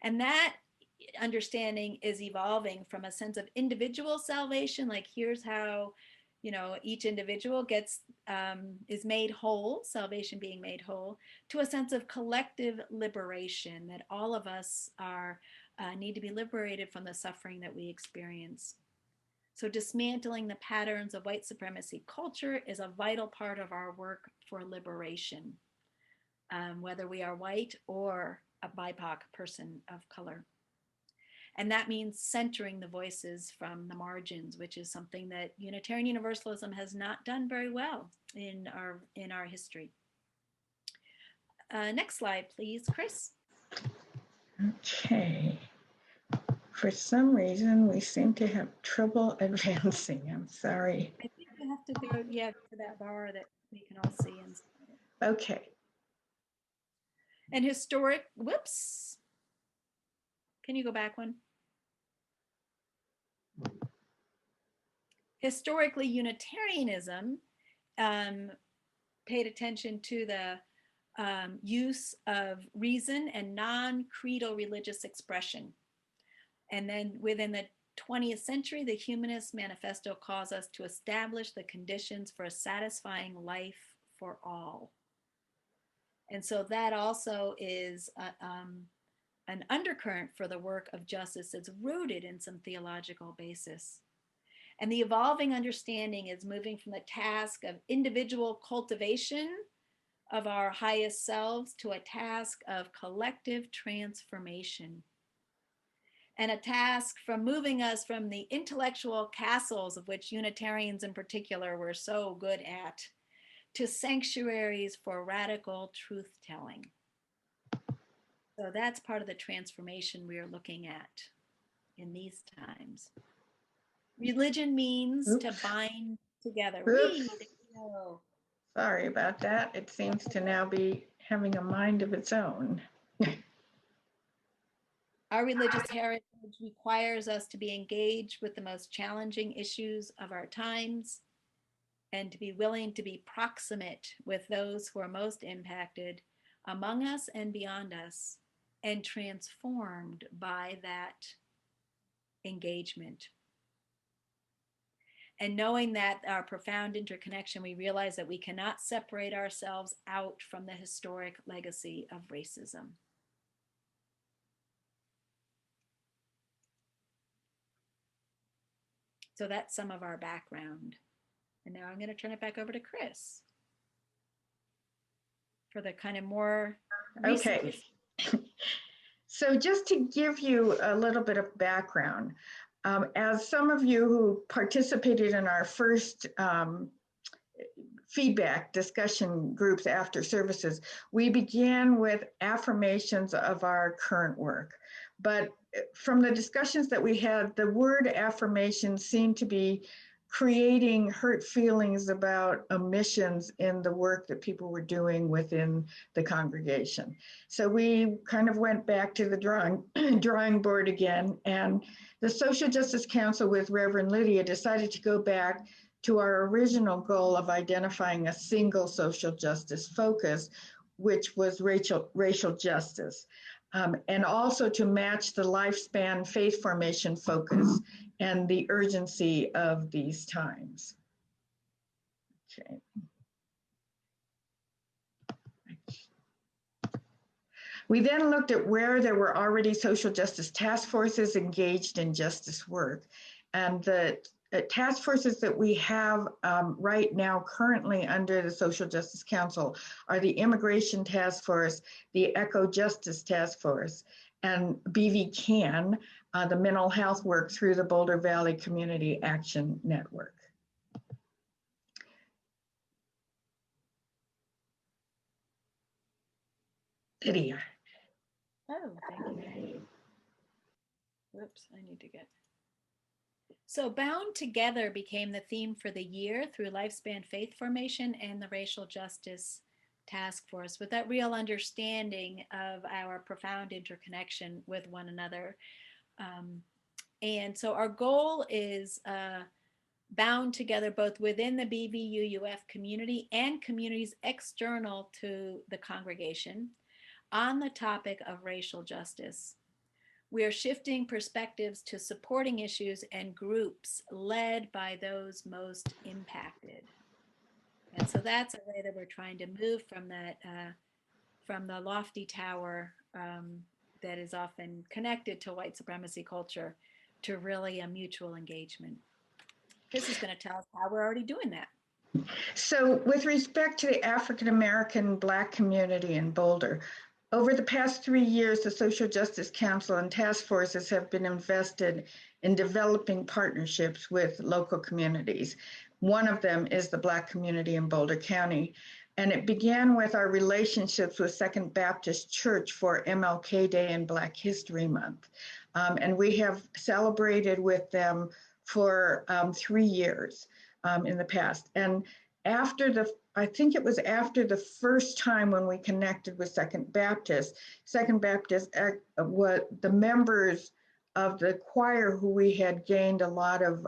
And that understanding is evolving from a sense of individual salvation, like here's how, you know, each individual gets is made whole, salvation being made whole, to a sense of collective liberation, that all of us are need to be liberated from the suffering that we experience. So dismantling the patterns of white supremacy culture is a vital part of our work for liberation, whether we are white or a BIPOC person of color. And that means centering the voices from the margins, which is something that Unitarian Universalism has not done very well in our history. Next slide, please, Chris. Okay. For some reason, we seem to have trouble advancing. I'm sorry. I think you have to go, yeah, to that bar that we can all see. Okay. And historic, whoops. Can you go back one? Historically, Unitarianism paid attention to the use of reason and non-creedal religious expression. And then within the 20th century, the Humanist Manifesto calls us to establish the conditions for a satisfying life for all. And so that also is an undercurrent for the work of justice that's rooted in some theological basis. And the evolving understanding is moving from the task of individual cultivation of our highest selves to a task of collective transformation, and a task from moving us from the intellectual castles of which Unitarians in particular were so good at, to sanctuaries for radical truth-telling. So that's part of the transformation we are looking at in these times. Religion means to bind together. Sorry about that. It seems to now be having a mind of its own. Our religious heritage requires us to be engaged with the most challenging issues of our times and to be willing to be proximate with those who are most impacted among us and beyond us, and transformed by that engagement. And knowing that our profound interconnection, we realize that we cannot separate ourselves out from the historic legacy of racism. So that's some of our background. And now I'm going to turn it back over to Chris for the kind of more recent. Okay. So just to give you a little bit of background, as some of you who participated in our first feedback discussion groups after services, we began with affirmations of our current work. But from the discussions that we had, the word affirmation seemed to be creating hurt feelings about omissions in the work that people were doing within the congregation. So we kind of went back to the drawing board again, and the Social Justice Council with Reverend Lydia decided to go back to our original goal of identifying a single social justice focus, which was racial justice, and also to match the lifespan faith formation focus and the urgency of these times. Okay. We then looked at where there were already social justice task forces engaged in justice work, and the task forces that we have right now currently under the Social Justice Council are the Immigration Task Force, the Eco Justice Task Force, and BVCAN, the mental health work through the Boulder Valley Community Action Network. Lydia. Oh, thank you. Whoops, I need to get. So Bound Together became the theme for the year through lifespan faith formation and the racial justice task force with that real understanding of our profound interconnection with one another. And so our goal is bound together both within the BVUUF community and communities external to the congregation on the topic of racial justice. We are shifting perspectives to supporting issues and groups led by those most impacted. And so that's a way that we're trying to move from that, from the lofty tower that is often connected to white supremacy culture to really a mutual engagement. Chris is going to tell us how we're already doing that. So with respect to the African American Black community in Boulder, over the past 3 years, the Social Justice Council and task forces have been invested in developing partnerships with local communities. One of them is the Black community in Boulder County. And it began with our relationships with Second Baptist Church for MLK Day and Black History Month. And we have celebrated with them for 3 years in the past. And I think it was after the first time when we connected with Second Baptist what the members of the choir who we had gained a lot of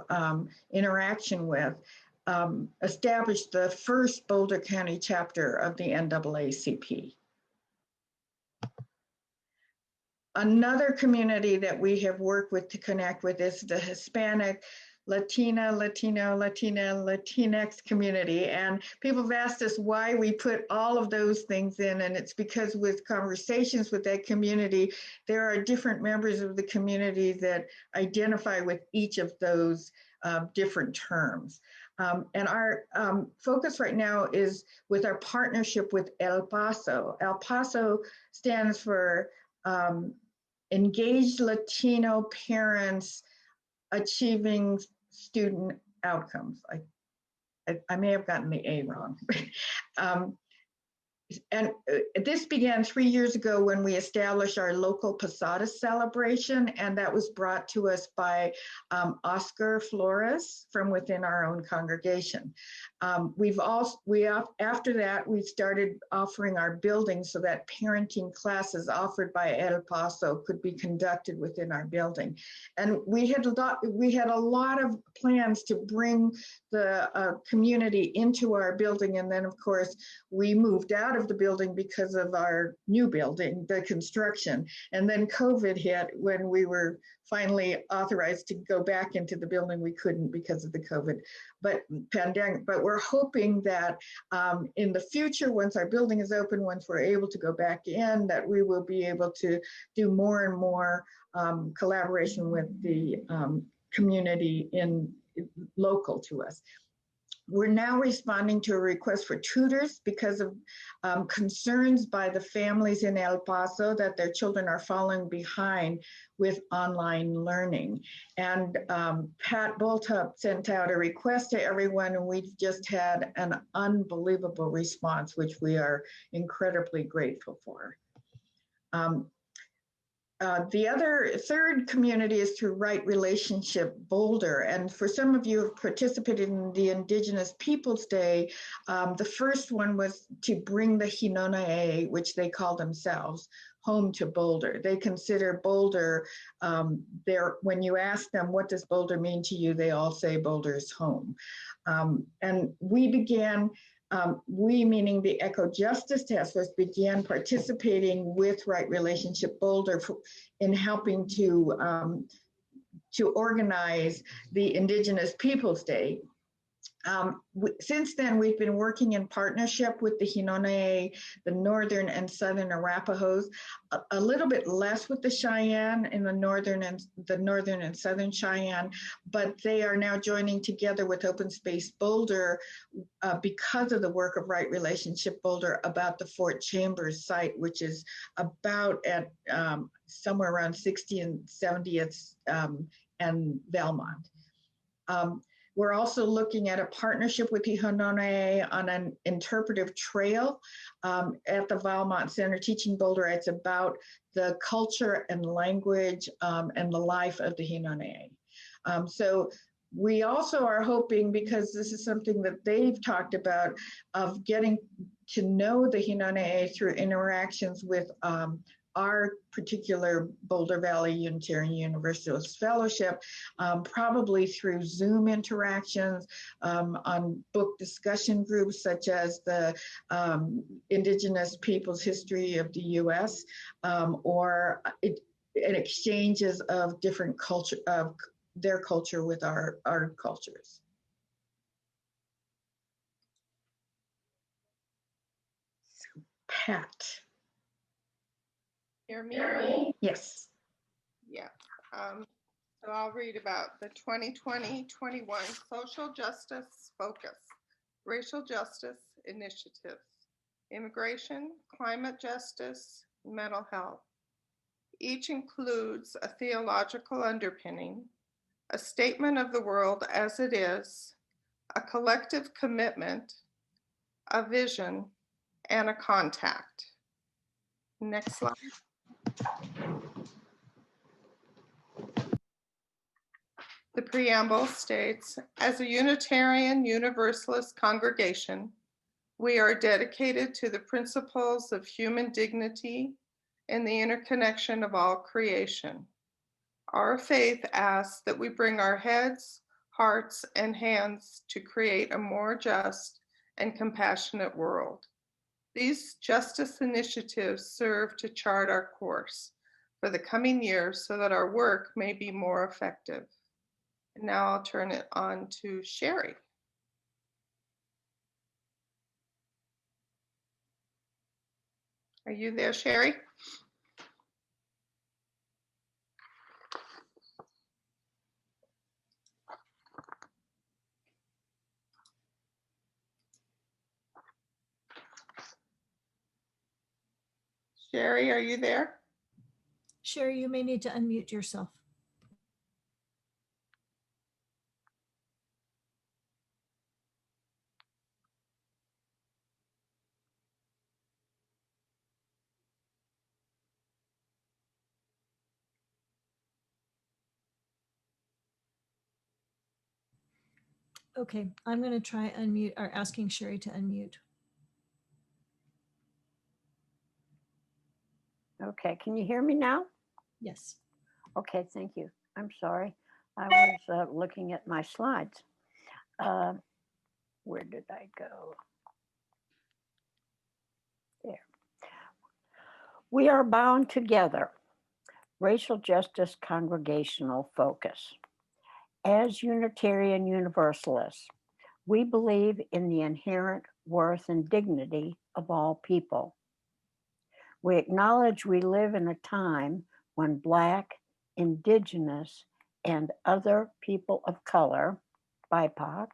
interaction with established the first Boulder County chapter of the NAACP. Another community that we have worked with to connect with is the Hispanic, Latinx community. And people have asked us why we put all of those things in. And it's because with conversations with that community, there are different members of the community that identify with each of those different terms. And our focus right now is with our partnership with El Paso. El Paso stands for Engaged Latino Parents Achieving Student Outcomes. I may have gotten the A wrong. And this began 3 years ago when we established our local Posadas celebration, and that was brought to us by Oscar Flores from within our own congregation. After that, we started offering our building so that parenting classes offered by El Paso could be conducted within our building. And we had a lot of plans to bring the community into our building, and then of course we moved out of the building because of our new building, the construction. And then COVID hit. When we were finally authorized to go back into the building, we couldn't because of the COVID pandemic. But we're hoping that in the future, once our building is open, once we're able to go back in, that we will be able to do more and more collaboration with the community local to us. We're now responding to a request for tutors because of concerns by the families in El Paso that their children are falling behind with online learning. And Pat Boltup sent out a request to everyone, and we've just had an unbelievable response, which we are incredibly grateful for. The third community is through Right Relationship Boulder. And for some of you who have participated in the Indigenous Peoples Day, the first one was to bring the Hinona'e, which they call themselves, home to Boulder. They consider Boulder, when you ask them, what does Boulder mean to you? They all say Boulder's home. And we began, we meaning the Eco Justice Task Force, began participating with Right Relationship Boulder in helping to organize the Indigenous Peoples Day. Since then, we've been working in partnership with the Hinona'e, the Northern and Southern Arapahoes, a little bit less with the Cheyenne in the Northern and Southern Cheyenne, but they are now joining together with Open Space Boulder because of the work of Right Relationship Boulder about the Fort Chambers site, which is about at somewhere around 60th and 70th and Belmont. We're also looking at a partnership with the Hinona'e on an interpretive trail at the Valmont Center, teaching Boulder. It's about the culture and language and the life of the Hinona'e. So we also are hoping, because this is something that they've talked about, of getting to know the Hinane through interactions with our particular Boulder Valley Unitarian Universalist Fellowship, probably through Zoom interactions, on book discussion groups such as the Indigenous Peoples History of the U.S., or in exchanges of different culture, of their culture with our cultures. So, Pat. Hear me? Yes. Yeah. So I'll read about the 2020-21 Social Justice Focus, Racial Justice Initiatives, Immigration, Climate Justice, Mental Health. Each includes a theological underpinning, a statement of the world as it is, a collective commitment, a vision, and a contact. Next slide. The preamble states, as a Unitarian Universalist congregation, we are dedicated to the principles of human dignity and the interconnection of all creation. Our faith asks that we bring our heads, hearts, and hands to create a more just and compassionate world. These justice initiatives serve to chart our course for the coming years so that our work may be more effective. And now I'll turn it on to Sherry. Are you there, Sherry? Sherry, are you there? Sherry, you may need to unmute yourself. Okay, I'm going to try unmute or asking Sherry to unmute. Okay, can you hear me now? Yes. Okay, thank you. I'm sorry. I was looking at my slides. Where did I go? There. We are bound together. Racial Justice Congregational Focus. As Unitarian Universalists, we believe in the inherent worth and dignity of all people. We acknowledge we live in a time when Black, Indigenous, and other people of color, BIPOC,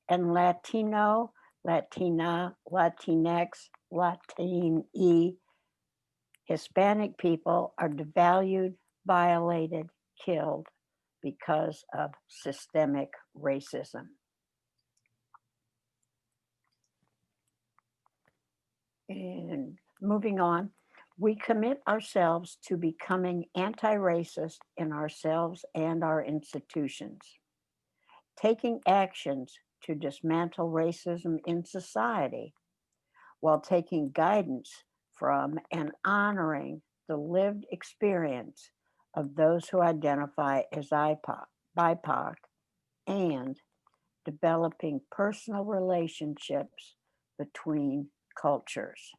and Latino, Latina, Latinx, Latine, Hispanic people are devalued, violated, killed because of systemic racism. And moving on, we commit ourselves to becoming anti-racist in ourselves and our institutions, taking actions to dismantle racism in society while taking guidance from and honoring the lived experience of those who identify as BIPOC and developing personal relationships between cultures.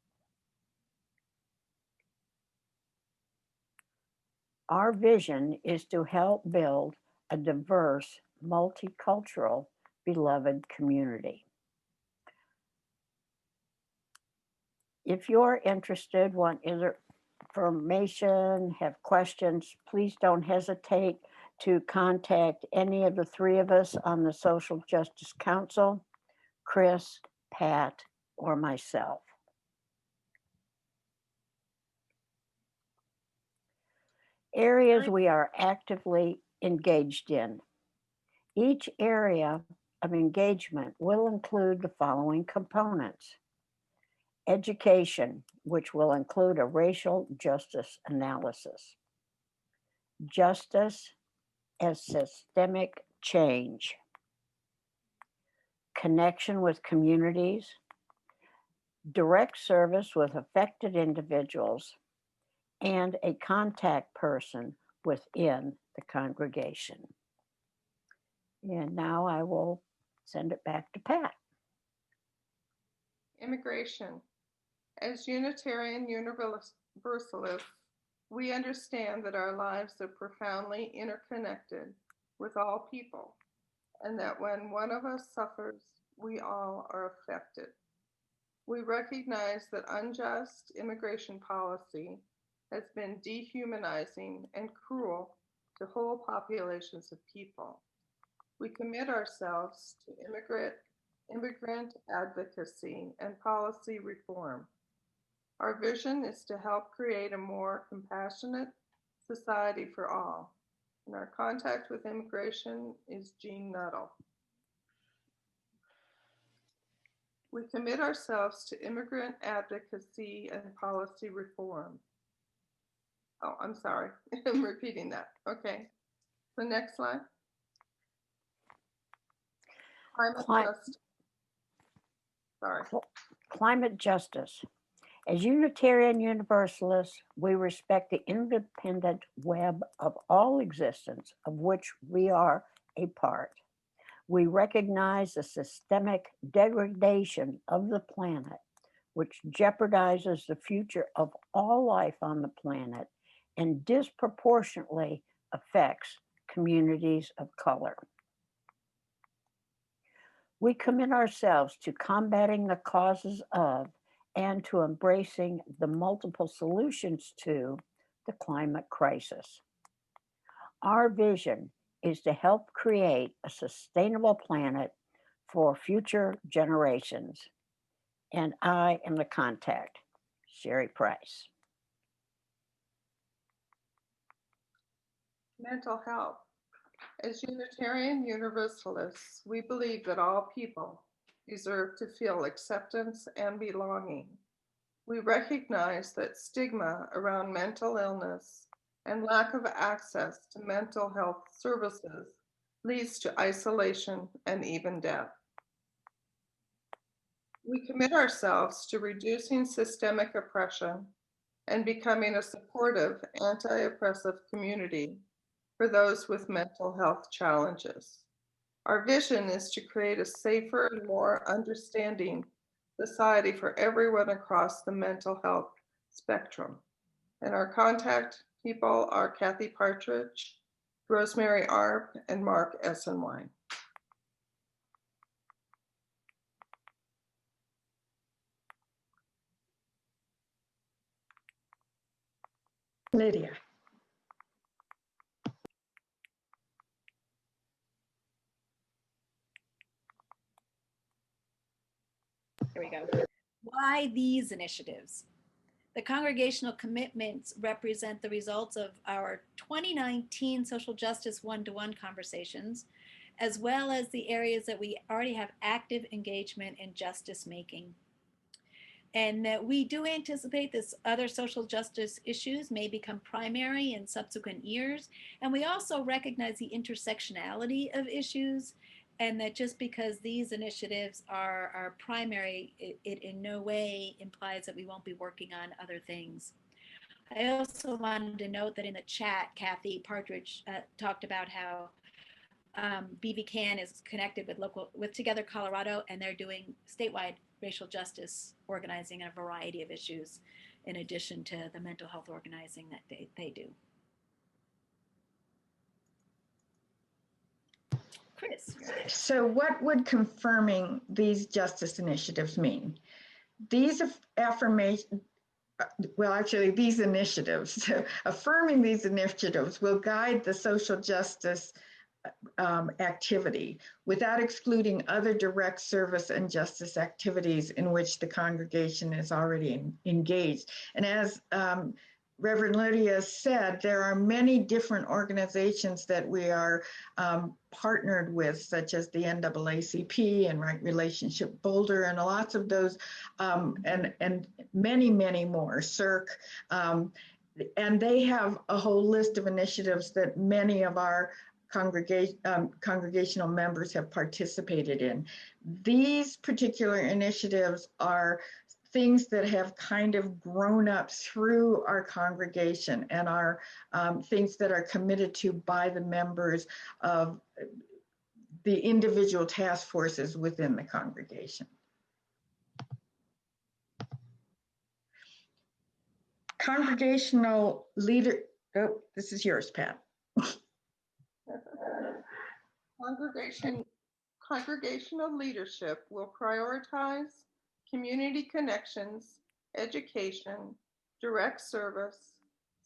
Our vision is to help build a diverse, multicultural, beloved community. If you're interested, want information, have questions, please don't hesitate to contact any of the three of us on the Social Justice Council, Chris, Pat, or myself. Areas we are actively engaged in. Each area of engagement will include the following components. Education, which will include a racial justice analysis. Justice as systemic change. Connection with communities. direct service with affected individuals, and a contact person within the congregation. And now I will send it back to Pat. Immigration. As Unitarian Universalists, we understand that our lives are profoundly interconnected with all people, and that when one of us suffers, we all are affected. We recognize that unjust immigration policy has been dehumanizing and cruel to whole populations of people. We commit ourselves to immigrant advocacy and policy reform. Our vision is to help create a more compassionate society for all. And our contact with immigration is Jean Nuttall. We commit ourselves to immigrant advocacy and policy reform. Oh, I'm sorry, I'm repeating that. Okay, the next slide. Climate justice. As Unitarian Universalists, we respect the independent web of all existence of which we are a part. We recognize the systemic degradation of the planet, which jeopardizes the future of all life on the planet and disproportionately affects communities of color. We commit ourselves to combating the causes of and to embracing the multiple solutions to the climate crisis. Our vision is to help create a sustainable planet for future generations. And I am the contact, Sherry Price. Mental health. As Unitarian Universalists, we believe that all people deserve to feel acceptance and belonging. We recognize that stigma around mental illness and lack of access to mental health services leads to isolation and even death. We commit ourselves to reducing systemic oppression and becoming a supportive, anti-oppressive community for those with mental health challenges. Our vision is to create a safer and more understanding society for everyone across the mental health spectrum. And our contact people are Kathy Partridge, Rosemary Arp, and Mark Essenwine. Lydia. Here we go. Why these initiatives? The congregational commitments represent the results of our 2019 social justice one-to-one conversations, as well as the areas that we already have active engagement in justice making. And that we do anticipate this other social justice issues may become primary in subsequent years. And we also recognize the intersectionality of issues, and that just because these initiatives are primary, it in no way implies that we won't be working on other things. I also wanted to note that in the chat, Kathy Partridge talked about how BVCAN is connected with Together Colorado, and they're doing statewide racial justice organizing on a variety of issues in addition to the mental health organizing that they do. Chris. So what would confirming these justice initiatives mean? These affirmations, well, actually these initiatives, so affirming these initiatives will guide the social justice activity without excluding other direct service and justice activities in which the congregation is already engaged. And as Reverend Lydia said, there are many different organizations that we are partnered with, such as the NAACP and Right Relationship Boulder, and lots of those, and many, many more, CIRC, and they have a whole list of initiatives that many of our congregational members have participated in. These particular initiatives are things that have kind of grown up through our congregation and are things that are committed to by the members of the individual task forces within the congregation. Congregational leader, oh, this is yours, Pat. Congregational leadership will prioritize community connections, education, direct service,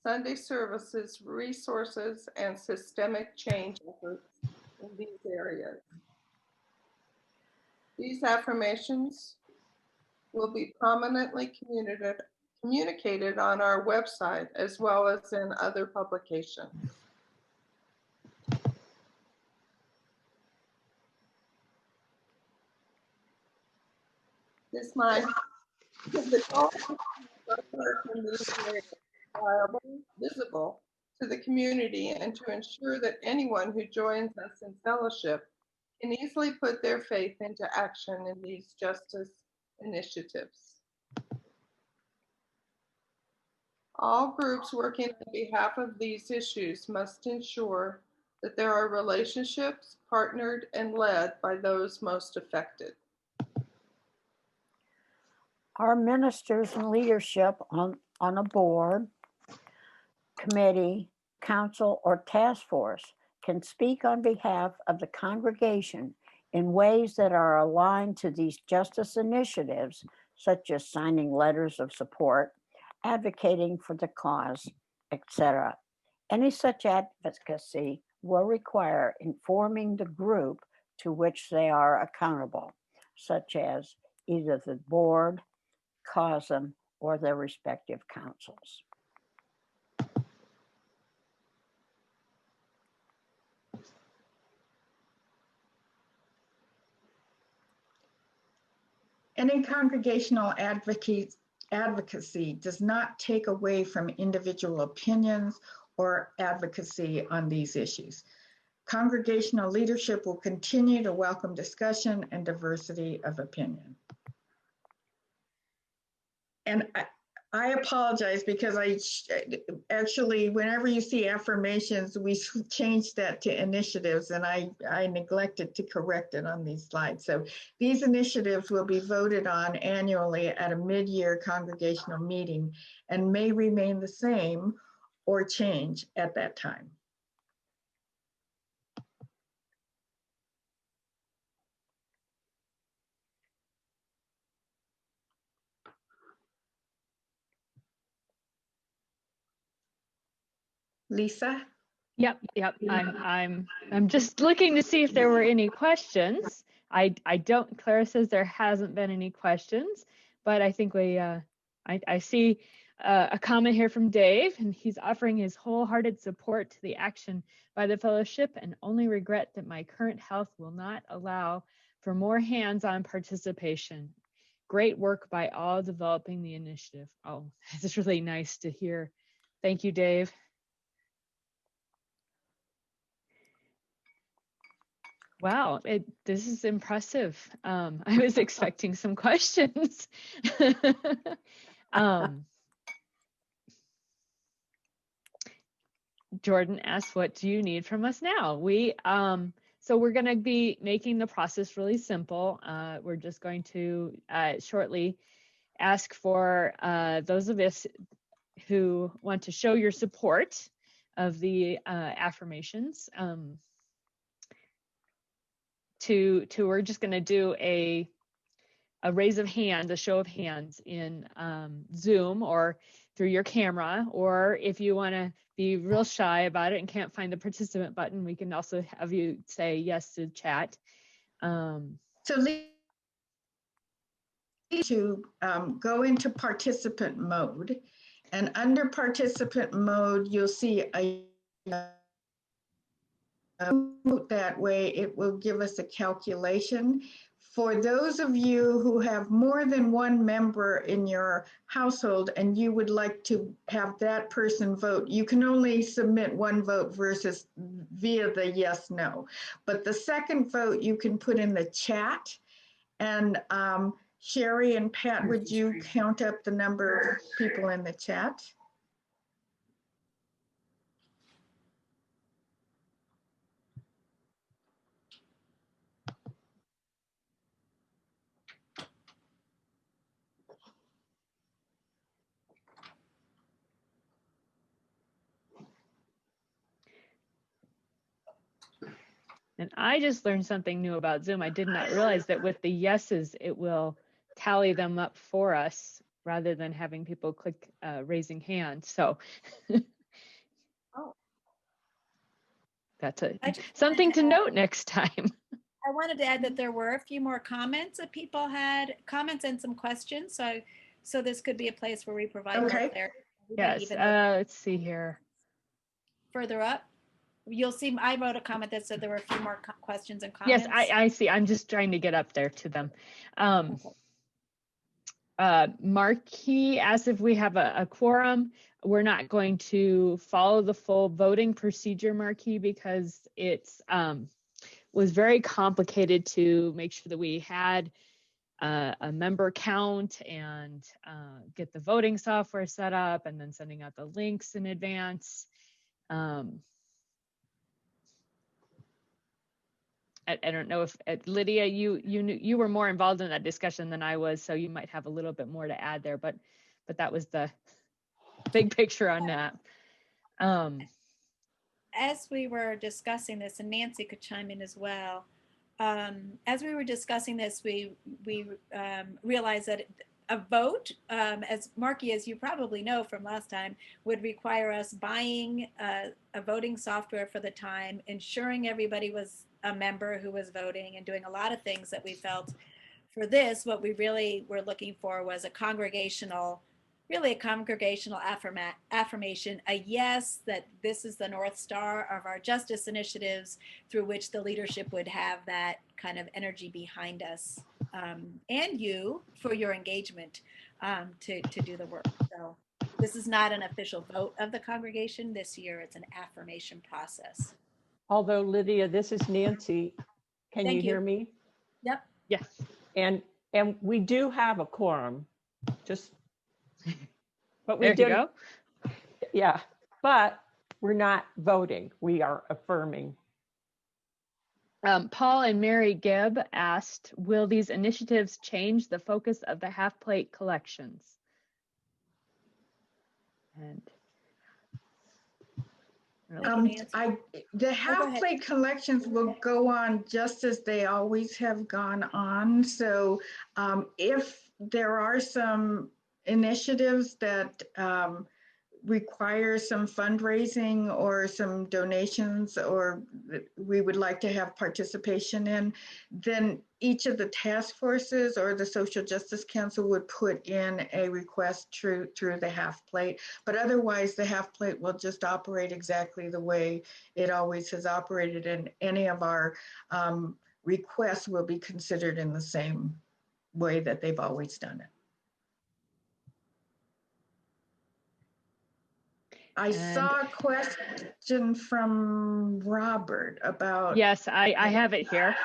Sunday services, resources, and systemic change efforts in these areas. These affirmations will be prominently communicated on our website as well as in other publications. This might the goal is visible to the community and to ensure that anyone who joins us in fellowship can easily put their faith into action in these justice initiatives. All groups working on behalf of these issues must ensure that there are relationships partnered and led by those most affected. Our ministers and leadership on a board, committee, council, or task force can speak on behalf of the congregation in ways that are aligned to these justice initiatives, such as signing letters of support, advocating for the cause, etc. Any such advocacy will require informing the group to which they are accountable, such as either the board, COSM, or their respective councils. Any congregational advocacy does not take away from individual opinions or advocacy on these issues. Congregational leadership will continue to welcome discussion and diversity of opinion. And I apologize because actually, whenever you see affirmations, we changed that to initiatives, and I neglected to correct it on these slides. So these initiatives will be voted on annually at a mid-year congregational meeting and may remain the same or change at that time. Lisa? Yep. I'm just looking to see if there were any questions. I don't. Clara says there hasn't been any questions, but I think I see a comment here from Dave, and he's offering his wholehearted support to the action by the fellowship, and only regret that my current health will not allow for more hands-on participation. Great work by all developing the initiative. Oh, it's really nice to hear. Thank you, Dave. Wow, this is impressive. I was expecting some questions. Jordan asked, what do you need from us now? So we're going to be making the process really simple. We're just going to shortly ask for those of us who want to show your support of the affirmations. We're just going to do a raise of hand, a show of hands in Zoom or through your camera, or if you want to be real shy about it and can't find the participant button, we can also have you say yes to chat. So to go into participant mode, and under participant mode, you'll see a that way it will give us a calculation. For those of you who have more than one member in your household and you would like to have that person vote, you can only submit one vote versus via the yes, no. But the second vote you can put in the chat, and Sherry and Pat, would you count up the number of people in the chat? And I just learned something new about Zoom. I did not realize that with the yeses, it will tally them up for us rather than having people click raising hand. So Oh, that's I something to note next time. wanted to add that there were a few more comments that people had, comments and some questions. So this could be a place where we provide more clarity. Yes, let's see here. Further up, you'll see I wrote a comment that said there were a few more questions and comments. Yes, I see. I'm just trying to get up there to them. Marquis asked if we have a quorum. We're not going to follow the full voting procedure, Marquis, because it's was very complicated to make sure that we had a member count and get the voting software set up and then sending out the links in advance. I don't know if Lydia, you were more involved in that discussion than I was, so you might have a little bit more to add there, but that was the big picture on that. As we were discussing this, and Nancy could chime in as well, as we were discussing this, we realized that a vote, as Marky, as you probably know from last time, would require us buying a voting software for the time, ensuring everybody was a member who was voting, and doing a lot of things that we felt. For this, what we really were looking for was a congregational affirmation, a yes, that this is the North Star of our justice initiatives, through which the leadership would have that kind of energy behind us, and you for your engagement to do the work. So this is not an official vote of the congregation this year, it's an affirmation process. Although, Lydia, this is Nancy. Can you hear me? Yep. Yes. And we do have a quorum, but we there didn't. You go. Yeah, but we're not voting. We are affirming. Paul and Mary Gibb asked, will these initiatives change the focus of the half plate collections? And the half plate collections will go on just as they always have gone on. So if there are some initiatives that require some fundraising or some donations, or we would like to have participation in, then each of the task forces or the Social Justice Council would put in a request through the half plate. But otherwise, the half plate will just operate exactly the way it always has operated, and any of our requests will be considered in the same way that they've always done it. I saw a question from Robert about. Yes, I have it here.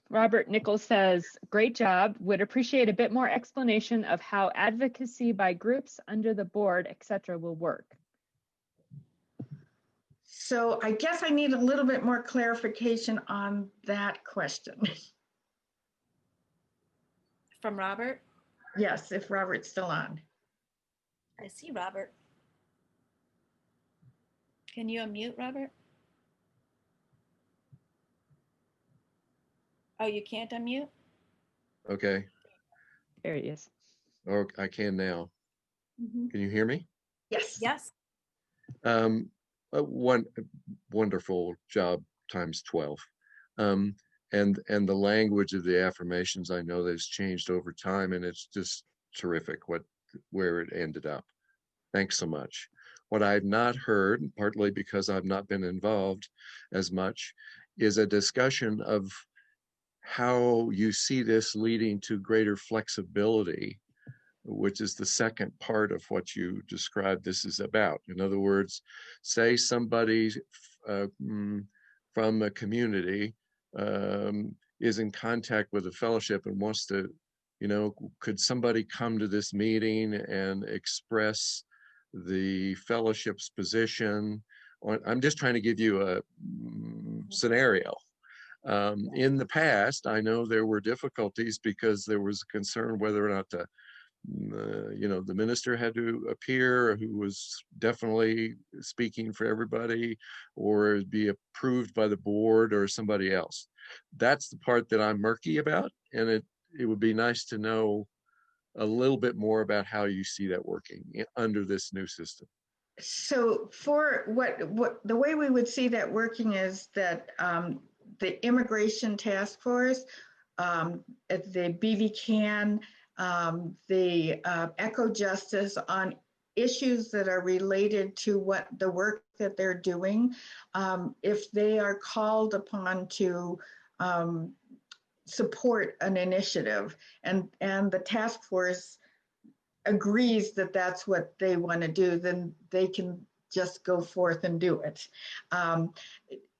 Robert Nichols says, great job. Would appreciate a bit more explanation of how advocacy by groups under the board, etc., will work. So I guess I need a little bit more clarification on that question. From Robert? Yes, if Robert's still on. I see Robert. Can you unmute, Robert? Oh, you can't unmute? Okay. There he is. Oh, I can now. Mm-hmm. Can you hear me? Yes. Yes. One wonderful job times 12. And the language of the affirmations, I know that's changed over time, and it's just terrific where it ended up. Thanks so much. What I've not heard, partly because I've not been involved as much, is a discussion of how you see this leading to greater flexibility, which is the second part of what you described this is about. In other words, say somebody from a community is in contact with the fellowship and wants to, could somebody come to this meeting and express the fellowship's position? I'm just trying to give you a scenario. In the past, I know there were difficulties because there was concern whether or not the minister had to appear, who was definitely speaking for everybody, or be approved by the board or somebody else. That's the part that I'm murky about, and it would be nice to know a little bit more about how you see that working under this new system. So for what the way we would see that working is that the Immigration Task Force, at the BVCAN, the Echo Justice on issues that are related to what the work that they're doing, if they are called upon to support an initiative, and the task force agrees that that's what they want to do, then they can just go forth and do it.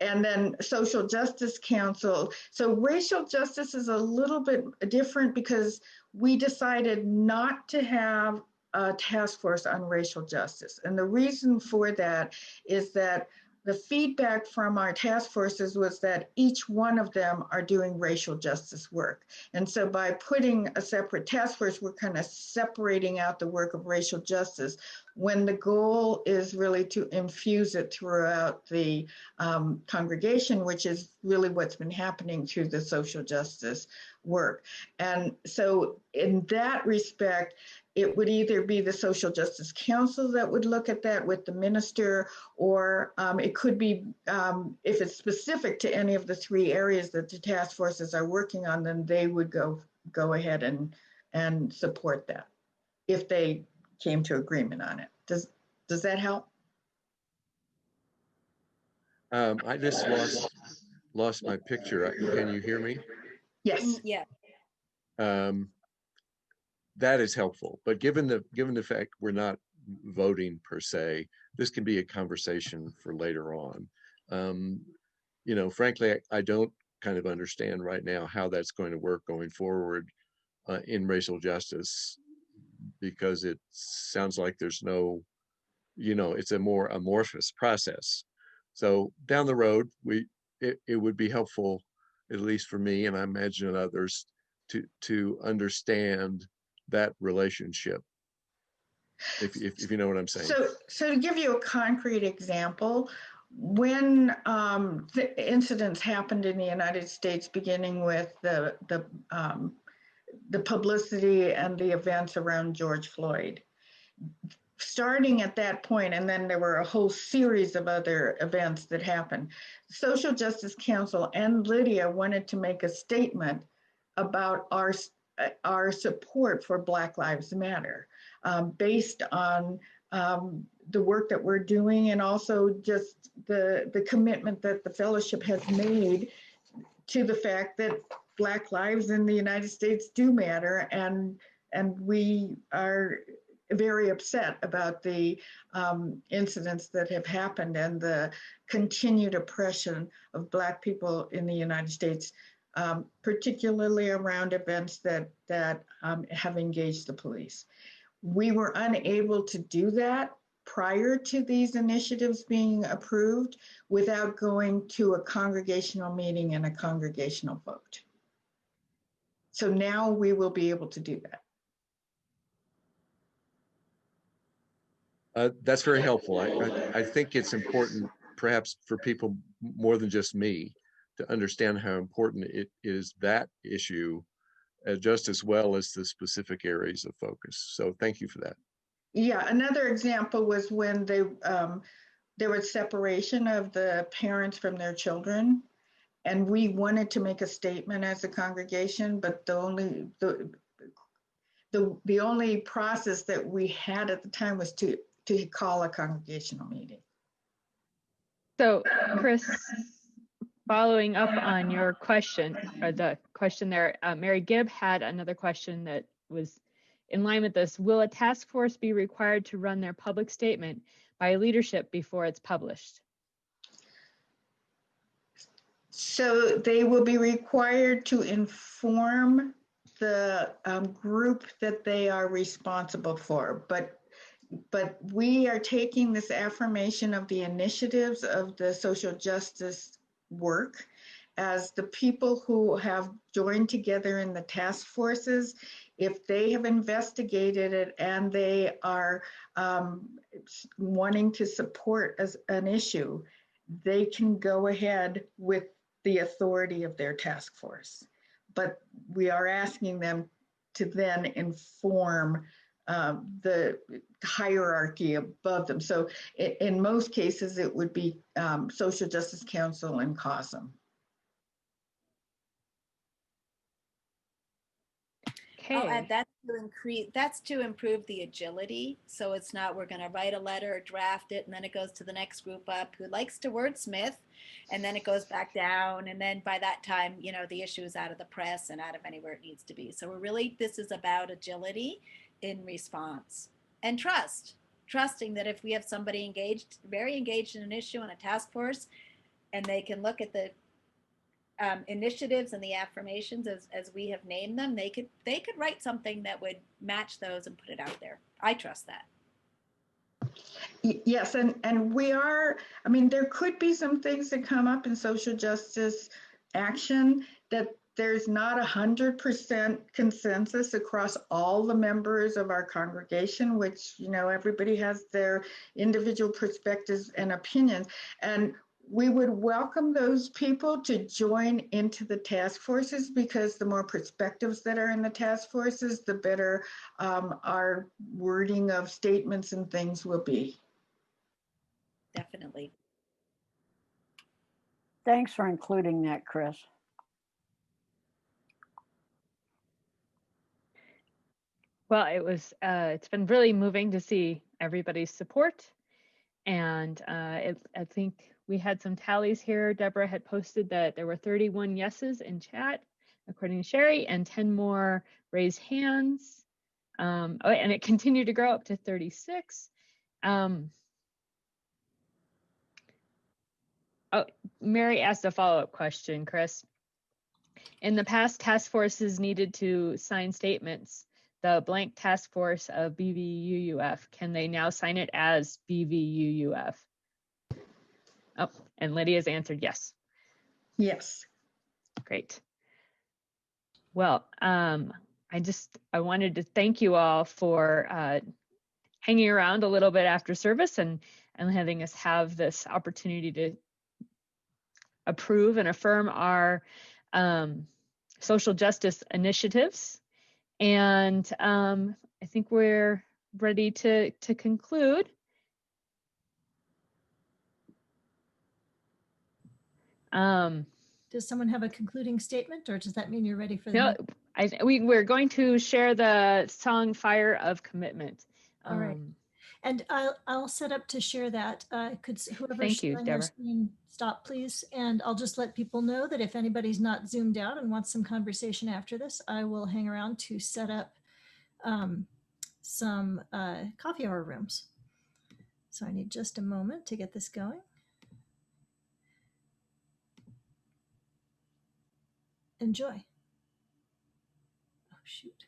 And then Social Justice Council. So racial justice is a little bit different because we decided not to have a task force on racial justice. And the reason for that is that the feedback from our task forces was that each one of them are doing racial justice work. And so by putting a separate task force, we're kind of separating out the work of racial justice when the goal is really to infuse it throughout the congregation, which is really what's been happening through the social justice work. And so in that respect, it would either be the Social Justice Council that would look at that with the minister, or it could be, if it's specific to any of the three areas that the task forces are working on, then they would go ahead and support that if they came to agreement on it. Does that help? I just lost my picture. Can you hear me? Yes. Yeah. That is helpful, but given the fact we're not voting per se, this can be a conversation for later on. Frankly, I don't kind of understand right now how that's going to work going forward in racial justice, because it sounds like there's no, it's a more amorphous process. So down the road, it would be helpful, at least for me, and I imagine others, to understand that relationship, if you know what I'm saying. So to give you a concrete example, when the incidents happened in the United States, beginning with the publicity and the events around George Floyd, starting at that point, and then there were a whole series of other events that happened, Social Justice Council and Lydia wanted to make a statement about our support for Black Lives Matter, based on the work that we're doing, and also just the commitment that the fellowship has made to the fact that Black lives in the United States do matter, and we are very upset about the incidents that have happened and the continued oppression of Black people in the United States, particularly around events that have engaged the police. We were unable to do that prior to these initiatives being approved without going to a congregational meeting and a congregational vote. So now we will be able to do that. That's very helpful. I think it's important, perhaps for people more than just me, to understand how important it is, that issue, just as well as the specific areas of focus. So thank you for that. Yeah, another example was when there was separation of the parents from their children, and we wanted to make a statement as a congregation, but the only process that we had at the time was to call a congregational meeting. So, Chris, following up on your question, or the question there, Mary Gibb had another question that was in line with this. Will a task force be required to run their public statement by leadership before it's published? So they will be required to inform the group that they are responsible for. But we are taking this affirmation of the initiatives of the social justice work as the people who have joined together in the task forces. If they have investigated it and they are wanting to support as an issue, they can go ahead with the authority of their task force. But we are asking them to then inform the hierarchy above them. So in most cases, it would be Social Justice Council and COSM. I'll add Okay. that's to improve the agility. So it's not we're going to write a letter, draft it, and then it goes to the next group up who likes to wordsmith, and then it goes back down, and then by that time, you know, the issue is out of the press and out of anywhere it needs to be. So this is about agility in response and trusting that if we have somebody very engaged in an issue on a task force, and they can look at the initiatives and the affirmations as we have named them, they could write something that would match those and put it out there. I trust that. Yes, and we are, I mean, there could be some things that come up in social justice action that there's not 100% consensus across all the members of our congregation, which, you know, everybody has their individual perspectives and opinions. And we would welcome those people to join into the task forces, because the more perspectives that are in the task forces, the better our wording of statements and things will be. Definitely. Thanks for including that, Chris. Well, it's been really moving to see everybody's support. And I think we had some tallies here. Deborah had posted that there were 31 yeses in chat, according to Sherry, and 10 more raised hands. And it continued to grow up to 36. Mary asked a follow-up question, Chris. In the past, task forces needed to sign statements. The blank task force of BVUUF, can they now sign it as BVUUF? Oh, and Lydia's answered yes. Yes. Great. Well, I wanted to thank you all for hanging around a little bit after service and having us have this opportunity to approve and affirm our social justice initiatives. And I think we're ready to conclude. Does someone have a concluding statement, or does that mean you're ready for the No, we're going to share the song Fire of Commitment. All right. And I'll set up to share that. Could whoever's Thank you, sharing their Deborah. screen stop, please? And I'll just let people know that if anybody's not zoomed out and wants some conversation after this, I will hang around to set up some coffee hour rooms. So I need just a moment to get this going. Enjoy. Oh, shoot.